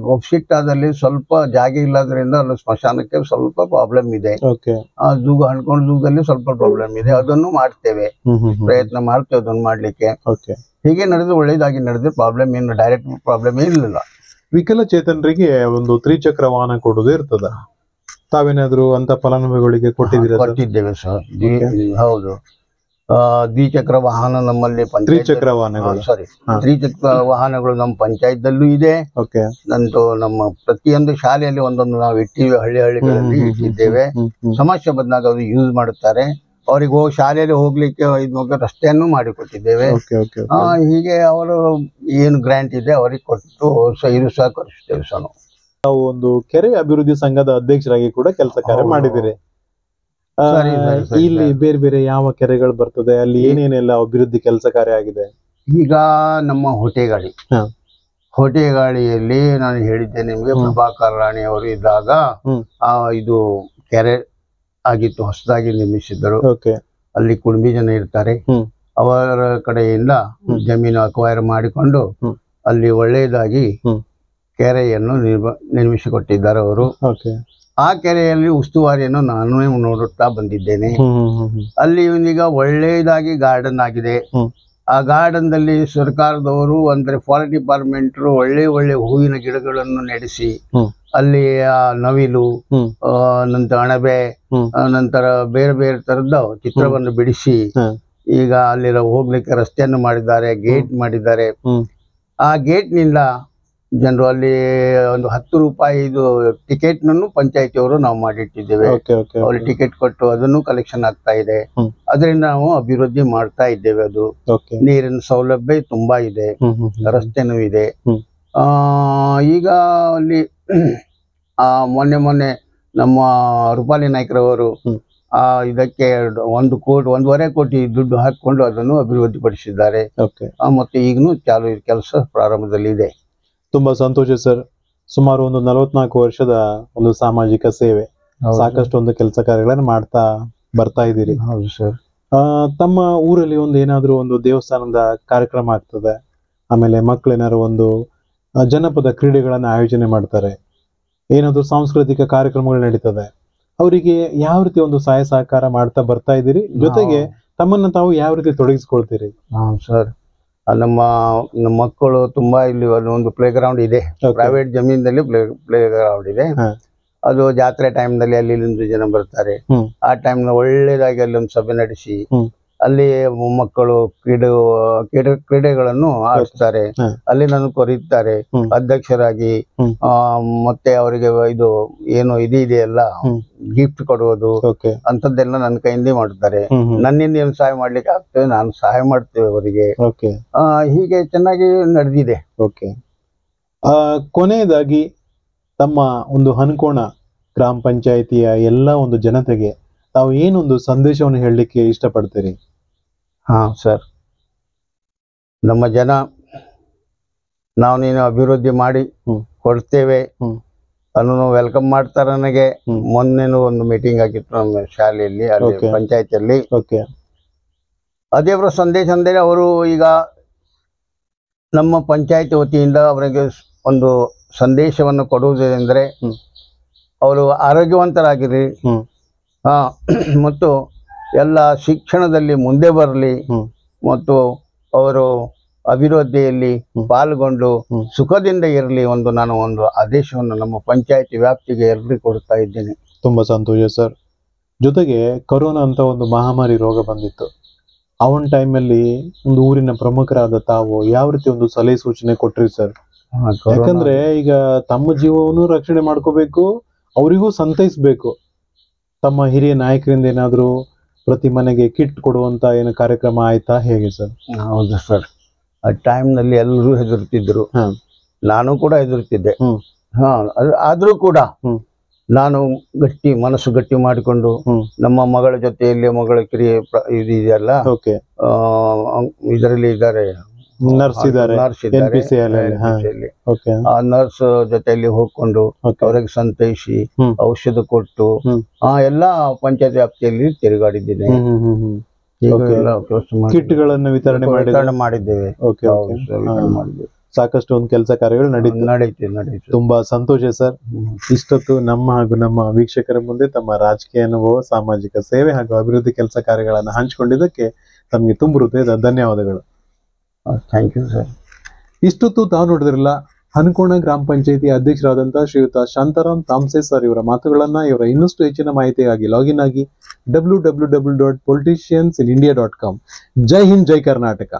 ಗೊಪ್ಸಿಟ್ಟಾದಲ್ಲಿ ಸ್ವಲ್ಪ ಜಾಗ ಇಲ್ಲದ್ರಿಂದ ಅಲ್ಲಿ ಸ್ಮಶಾನಕ್ಕೆ ಸ್ವಲ್ಪ ಪ್ರಾಬ್ಲಮ್ ಇದೆ. ಹಣ್ಕೋಣ ಜೂಗದಲ್ಲಿ ಸ್ವಲ್ಪ ಪ್ರಾಬ್ಲಮ್ ಇದೆ, ಅದನ್ನು ಮಾಡ್ತೇವೆ, ಪ್ರಯತ್ನ ಮಾಡ್ತೇವೆ ಅದನ್ನು ಮಾಡ್ಲಿಕ್ಕೆ. ಹೀಗೆ ನಡೆದು ಒಳ್ಳೇದಾಗಿ ನಡೆದ್ರೆ ಪ್ರಾಬ್ಲಮ್ ಏನು, ಡೈರೆಕ್ಟ್ ಪ್ರಾಬ್ಲಮ್ ಏನಿಲ್ಲ. ವಿಕಲಚೇತನರಿಗೆ ಒಂದು 3 ಚಕ್ರ ವಾಹನ ಕೊಡೋದು ಇರ್ತದ, ತಾವೇನಾದ್ರು ಅಂತ ಫಲಾನುಭವಿಗಳಿಗೆ ಕೊಟ್ಟಿದ್ದೇವೆ ಸರ್. ಹೌದು, ದ್ವಿಚಕ್ರ ವಾಹನ ನಮ್ಮಲ್ಲಿ ತ್ರಿಚಕ್ರ ವಾಹನಗಳು ತ್ರಿಚಕ್ರ ವಾಹನಗಳು ನಮ್ಮ ಪಂಚಾಯತ್ದಲ್ಲೂ ಇದೆ. ನಂತರ ನಮ್ಮ ಪ್ರತಿಯೊಂದು ಶಾಲೆಯಲ್ಲಿ ಒಂದೊಂದು ನಾವು ಇಟ್ಟಿದ್ದೇವೆ, ಹಳ್ಳಿಗಳಲ್ಲಿ ಇಟ್ಟಿದ್ದೇವೆ. ಸಮಸ್ಯೆ ಬಂದಾಗ ಅದು ಯೂಸ್ ಮಾಡುತ್ತಾರೆ. ಅವರಿಗೆ ಶಾಲೆಯಲ್ಲಿ ಹೋಗ್ಲಿಕ್ಕೆ ರಸ್ತೆಯನ್ನು ಮಾಡಿಕೊಟ್ಟಿದ್ದೇವೆ. ಹೀಗೆ ಅವರು ಏನು ಗ್ರಾಂಟ್ ಇದೆ ಅವರಿಗೆ ಕೊಟ್ಟು ಇದು ಸಹಕರಿಸ್ತೇವೆ ಸರ್. ನಾವು ಒಂದು ಕೆರೆ ಅಭಿವೃದ್ಧಿ ಸಂಘದ ಅಧ್ಯಕ್ಷರಾಗಿ ಕೂಡ ಕೆಲಸ ಕಾರ್ಯ ಮಾಡಿದಿರಿ. ಇಲ್ಲಿ ಬೇರೆ ಬೇರೆ ಯಾವ ಕೆರೆಗಳು ಬರ್ತದೆ, ಅಲ್ಲಿ ಏನೇನೆಲ್ಲ ಅಭಿವೃದ್ಧಿ ಕೆಲಸ ಕಾರ್ಯ ಆಗಿದೆ? ಈಗ ನಮ್ಮ ಹೊಟೆಗಾಳಿಯಲ್ಲಿ ನಾನು ಹೇಳಿದ್ದೆ ನಿಮ್ಗೆ, ಪ್ರಭಾಕರ್ ರಾಣಿ ಅವರು ಇದ್ದಾಗ ಇದು ಕೆರೆ ಆಗಿತ್ತು, ಹೊಸದಾಗಿ ನಿರ್ಮಿಸಿದ್ದರು. ಅಲ್ಲಿ ಕುಣಬಿ ಜನ ಇರ್ತಾರೆ, ಅವರ ಕಡೆಯಿಂದ ಜಮೀನು ಅಕ್ವೈರ್ ಮಾಡಿಕೊಂಡು ಅಲ್ಲಿ ಒಳ್ಳೆಯದಾಗಿ ಕೆರೆಯನ್ನು ನಿರ್ಮಿಸಿಕೊಟ್ಟಿದ್ದಾರೆ ಅವರು. ಆ ಕೆರೆಯಲ್ಲಿ ಉಸ್ತುವಾರಿಯನ್ನು ನಾನು ನೋಡುತ್ತಾ ಬಂದಿದ್ದೇನೆ. ಅಲ್ಲಿ ಈಗ ಒಳ್ಳೆಯದಾಗಿ ಗಾರ್ಡನ್ ಆಗಿದೆ. ಆ ಗಾರ್ಡನ್ ದಲ್ಲಿ ಸರ್ಕಾರದವರು ಅಂದ್ರೆ ಫಾರೆಸ್ಟ್ ಡಿಪಾರ್ಟ್ಮೆಂಟ್ ಒಳ್ಳೆ ಹೂವಿನ ಗಿಡಗಳನ್ನು ನೆಡೆಸಿ ಅಲ್ಲಿ ನವಿಲು, ನಂತರ ಅಣಬೆ, ನಂತರ ಬೇರೆ ಬೇರೆ ತರದ ಚಿತ್ರವನ್ನು ಬಿಡಿಸಿ ಈಗ ಅಲ್ಲಿ ಹೋಗ್ಲಿಕ್ಕೆ ರಸ್ತೆಯನ್ನು ಮಾಡಿದ್ದಾರೆ, ಗೇಟ್ ಮಾಡಿದ್ದಾರೆ. ಆ ಗೇಟ್ ನಿಂದ ಜನರು ಅಲ್ಲಿ ಒಂದು 10 ರೂಪಾಯಿ ಟಿಕೆಟ್ ನನ್ನು ಪಂಚಾಯತಿಯವರು ನಾವು ಮಾಡಿಟ್ಟಿದ್ದೇವೆ. ಅವ್ರಿಗೆ ಟಿಕೆಟ್ ಕೊಟ್ಟು ಅದನ್ನು ಕಲೆಕ್ಷನ್ ಆಗ್ತಾ ಇದೆ. ಅದರಿಂದ ನಾವು ಅಭಿವೃದ್ಧಿ ಮಾಡ್ತಾ ಇದ್ದೇವೆ. ಅದು ನೀರಿನ ಸೌಲಭ್ಯ ತುಂಬಾ ಇದೆ, ರಸ್ತೆನೂ ಇದೆ. ಈಗ ಅಲ್ಲಿ ಮೊನ್ನೆ ನಮ್ಮ ರೂಪಾಲಿ ನಾಯ್ಕರವರು ಇದಕ್ಕೆ 1.5 ಕೋಟಿ ದುಡ್ಡು ಹಾಕಿಕೊಂಡು ಅದನ್ನು ಅಭಿವೃದ್ಧಿಪಡಿಸಿದ್ದಾರೆ. ಮತ್ತೆ ಈಗಲೂ ಕೆಲಸ ಪ್ರಾರಂಭದಲ್ಲಿ ಇದೆ. ತುಂಬಾ ಸಂತೋಷ ಸರ್. ಸುಮಾರು ಒಂದು 44 ವರ್ಷದ ಒಂದು ಸಾಮಾಜಿಕ ಸೇವೆ, ಸಾಕಷ್ಟು ಒಂದು ಕೆಲಸ ಕಾರ್ಯಗಳನ್ನು ಮಾಡ್ತಾ ಬರ್ತಾ ಇದ್ದೀರಿ. ಹೌದು ಸರ್. ತಮ್ಮ ಊರಲ್ಲಿ ಏನಾದ್ರು ಒಂದು ದೇವಸ್ಥಾನದ ಕಾರ್ಯಕ್ರಮ ಆಗ್ತದೆ, ಆಮೇಲೆ ಮಕ್ಕಳೇನಾದ್ರು ಒಂದು ಜನಪದ ಕ್ರೀಡೆಗಳನ್ನ ಆಯೋಜನೆ ಮಾಡ್ತಾರೆ, ಏನಾದ್ರು ಸಾಂಸ್ಕೃತಿಕ ಕಾರ್ಯಕ್ರಮಗಳು ನಡೀತದೆ, ಅವರಿಗೆ ಯಾವ ರೀತಿ ಒಂದು ಸಹಾಯ ಸಹಕಾರ ಮಾಡ್ತಾ ಬರ್ತಾ ಇದ್ದೀರಿ? ಜೊತೆಗೆ ತಮ್ಮನ್ನ ತಾವು ಯಾವ ರೀತಿ ತೊಡಗಿಸ್ಕೊಳ್ತೀರಿ? ಸರ್, ನಮ್ಮ ಮಕ್ಕಳು ತುಂಬಾ ಇಲ್ಲಿ ಒಂದು ಪ್ಲೇ ಗ್ರೌಂಡ್ ಇದೆ, ಪ್ರೈವೇಟ್ ಜಮೀನಲ್ಲಿ ಪ್ಲೇ ಗ್ರೌಂಡ್ ಇದೆ. ಅದು ಜಾತ್ರೆ ಟೈಮ್ ನಲ್ಲಿ ಅಲ್ಲಿ ಜನ ಬರ್ತಾರೆ. ಆ ಟೈಮ್ ನ ಒಳ್ಳೇದಾಗಿ ಅಲ್ಲಿ ಒಂದು ಸಭೆ ನಡೆಸಿ ಅಲ್ಲಿ ಮಕ್ಕಳು ಕ್ರೀಡೆಗಳನ್ನು ಆಡಿಸ್ತಾರೆ. ಅಲ್ಲಿ ನಾನು ಕರೀತಾರೆ ಅಧ್ಯಕ್ಷರಾಗಿ. ಮತ್ತೆ ಅವರಿಗೆ ಇದು ಏನು ಇದೆಯಲ್ಲ ಗಿಫ್ಟ್ ಕೊಡುವುದು ಅಂತದ್ದೆಲ್ಲ ನನ್ನ ಕೈಯಿಂದ ಮಾಡುತ್ತಾರೆ. ನನ್ನಿಂದ ಏನು ಸಹಾಯ ಮಾಡ್ಲಿಕ್ಕೆ ಆಗ್ತದೆ ನಾನು ಸಹಾಯ ಮಾಡ್ತೇವೆ ಅವರಿಗೆ. ಹೀಗೆ ಚೆನ್ನಾಗಿ ನಡೆದಿದೆ. ಕೊನೆಯದಾಗಿ ತಮ್ಮ ಒಂದು ಹನ್ಕೋಣ ಗ್ರಾಮ ಪಂಚಾಯಿತಿಯ ಎಲ್ಲ ಒಂದು ಜನತೆಗೆ ತಾವು ಏನೊಂದು ಸಂದೇಶವನ್ನು ಹೇಳಲಿಕ್ಕೆ ಇಷ್ಟಪಡ್ತೀರಿ? ಸರ್, ನಮ್ಮ ಜನ ನಾವು ನೀನು ಅಭಿವೃದ್ಧಿ ಮಾಡಿ ಕೊಡ್ತೇವೆ, ಅದನ್ನು ವೆಲ್ಕಮ್ ಮಾಡ್ತಾರೆ. ನನಗೆ ಮೊನ್ನೆನೂ ಒಂದು ಮೀಟಿಂಗ್ ಆಗಿತ್ತು ನಮ್ಮ ಶಾಲೆಯಲ್ಲಿ, ಅಲ್ಲಿ ಪಂಚಾಯತಿಯಲ್ಲಿ. ಅದೇವರ ಸಂದೇಶ ಅಂದರೆ ಅವರು ಈಗ ನಮ್ಮ ಪಂಚಾಯತಿ ವತಿಯಿಂದ ಅವರಿಗೆ ಒಂದು ಸಂದೇಶವನ್ನು ಕೊಡುವುದೆಂದರೆ ಅವರು ಆರೋಗ್ಯವಂತರಾಗಿರಿ, ಮತ್ತು ಎಲ್ಲ ಶಿಕ್ಷಣದಲ್ಲಿ ಮುಂದೆ ಬರಲಿ, ಮತ್ತು ಅವರು ಅಭಿವೃದ್ಧಿಯಲ್ಲಿ ಪಾಲ್ಗೊಂಡು ಸುಖದಿಂದ ಇರಲಿ ನಾನು ಒಂದು ಆದೇಶವನ್ನು ನಮ್ಮ ಪಂಚಾಯತಿ ವ್ಯಾಪ್ತಿಗೆ ಎಲ್ಲರಿಗೂ ಕೊಡ್ತಾ ಇದ್ದೇನೆ. ತುಂಬಾ ಸಂತೋಷ ಸರ್. ಜೊತೆಗೆ ಕೊರೋನಾ ಅಂತ ಒಂದು ಮಹಾಮಾರಿ ರೋಗ ಬಂದಿತ್ತು. ಆ ಒಂದು ಟೈಮಲ್ಲಿ ಒಂದು ಊರಿನ ಪ್ರಮುಖರಾದ ತಾವು ಯಾವ ರೀತಿ ಒಂದು ಸಲಹೆ ಸೂಚನೆ ಕೊಟ್ರಿ ಸರ್? ಯಾಕಂದ್ರೆ ಈಗ ತಮ್ಮ ಜೀವವನ್ನು ರಕ್ಷಣೆ ಮಾಡ್ಕೋಬೇಕು, ಅವರಿಗೂ ಸಂತೈಸ್ಬೇಕು. ತಮ್ಮ ಹಿರಿಯ ನಾಯಕರಿಂದ ಏನಾದ್ರು ಪ್ರತಿ ಮನೆಗೆ ಕಿಟ್ ಕೊಡುವಂತ ಏನು ಕಾರ್ಯಕ್ರಮ ಆಯ್ತಾ, ಹೇಗೆ ಸರ್? ಹೌದು ಸರ್, ಆ ಟೈಮ್ನಲ್ಲಿ ಎಲ್ಲರೂ ಹೆದರ್ತಿದ್ರು, ನಾನು ಕೂಡ ಹೆದರ್ತಿದ್ದೆ. ಆದ್ರೂ ಕೂಡ ನಾನು ಮನಸ್ಸು ಗಟ್ಟಿ ಮಾಡಿಕೊಂಡು ನಮ್ಮ ಮಗಳ ಜೊತೆಯಲ್ಲಿ, ಮಗಳ ಕಿರಿಯ ಇದು ಇದೆಯಲ್ಲ, ಇದರಲ್ಲಿ ಇದ್ದಾರೆ, ನರ್ಸ್ ಇದ್ದಾರೆ, ಆ ನರ್ಸ್ ಜೊತೆಯಲ್ಲಿ ಹೋಗ್ಕೊಂಡು ಅವರಿಗೆ ಸಂತೈಸಿ ಔಷಧ ಕೊಟ್ಟು ಎಲ್ಲಾ ಪಂಚಾಯತ್ ವ್ಯಾಪ್ತಿಯಲ್ಲಿ ತಿರುಗಾಡಿದ್ದೇನೆ. ಕಿಟ್ಗಳನ್ನು ವಿತರಣೆ ಮಾಡಿದ್ದೇವೆ. ಸಾಕಷ್ಟು ಒಂದು ಕೆಲಸ ಕಾರ್ಯಗಳು ನಡೀತು. ತುಂಬಾ ಸಂತೋಷ ಸರ್. ಇಷ್ಟೊತ್ತು ನಮ್ಮ ಹಾಗೂ ನಮ್ಮ ವೀಕ್ಷಕರ ಮುಂದೆ ತಮ್ಮ ರಾಜಕೀಯ ಅನುಭವ, ಸಾಮಾಜಿಕ ಸೇವೆ ಹಾಗೂ ಅಭಿವೃದ್ಧಿ ಕೆಲಸ ಕಾರ್ಯಗಳನ್ನು ಹಂಚಿಕೊಂಡಿದ್ದಕ್ಕೆ ತಮಗೆ ತುಂಬ ಹೃದಯದ ಧನ್ಯವಾದಗಳು. Thank you sir. ಇಷ್ಟೊತ್ತು ತಾವು ನೋಡಿದ್ರಲ್ಲ, ಹನಕೋಣ ಗ್ರಾಮ ಪಂಚಾಯತಿ ಅಧ್ಯಕ್ಷರಾದಂತಹ ಶ್ರೀಯುತ ಶಾಂತಾರಾಮ್ ತಾಮ್ಸೆ ಸರ್ ಇವರ ಮಾತುಗಳನ್ನ, ಇವರ ಇನ್ನಷ್ಟು ಹೆಚ್ಚಿನ ಮಾಹಿತಿಗಾಗಿ ಲಾಗಿನ್ ಆಗಿ www.politiciansinIndia.com. ಜೈ ಹಿಂದ್, ಜೈ ಕರ್ನಾಟಕ.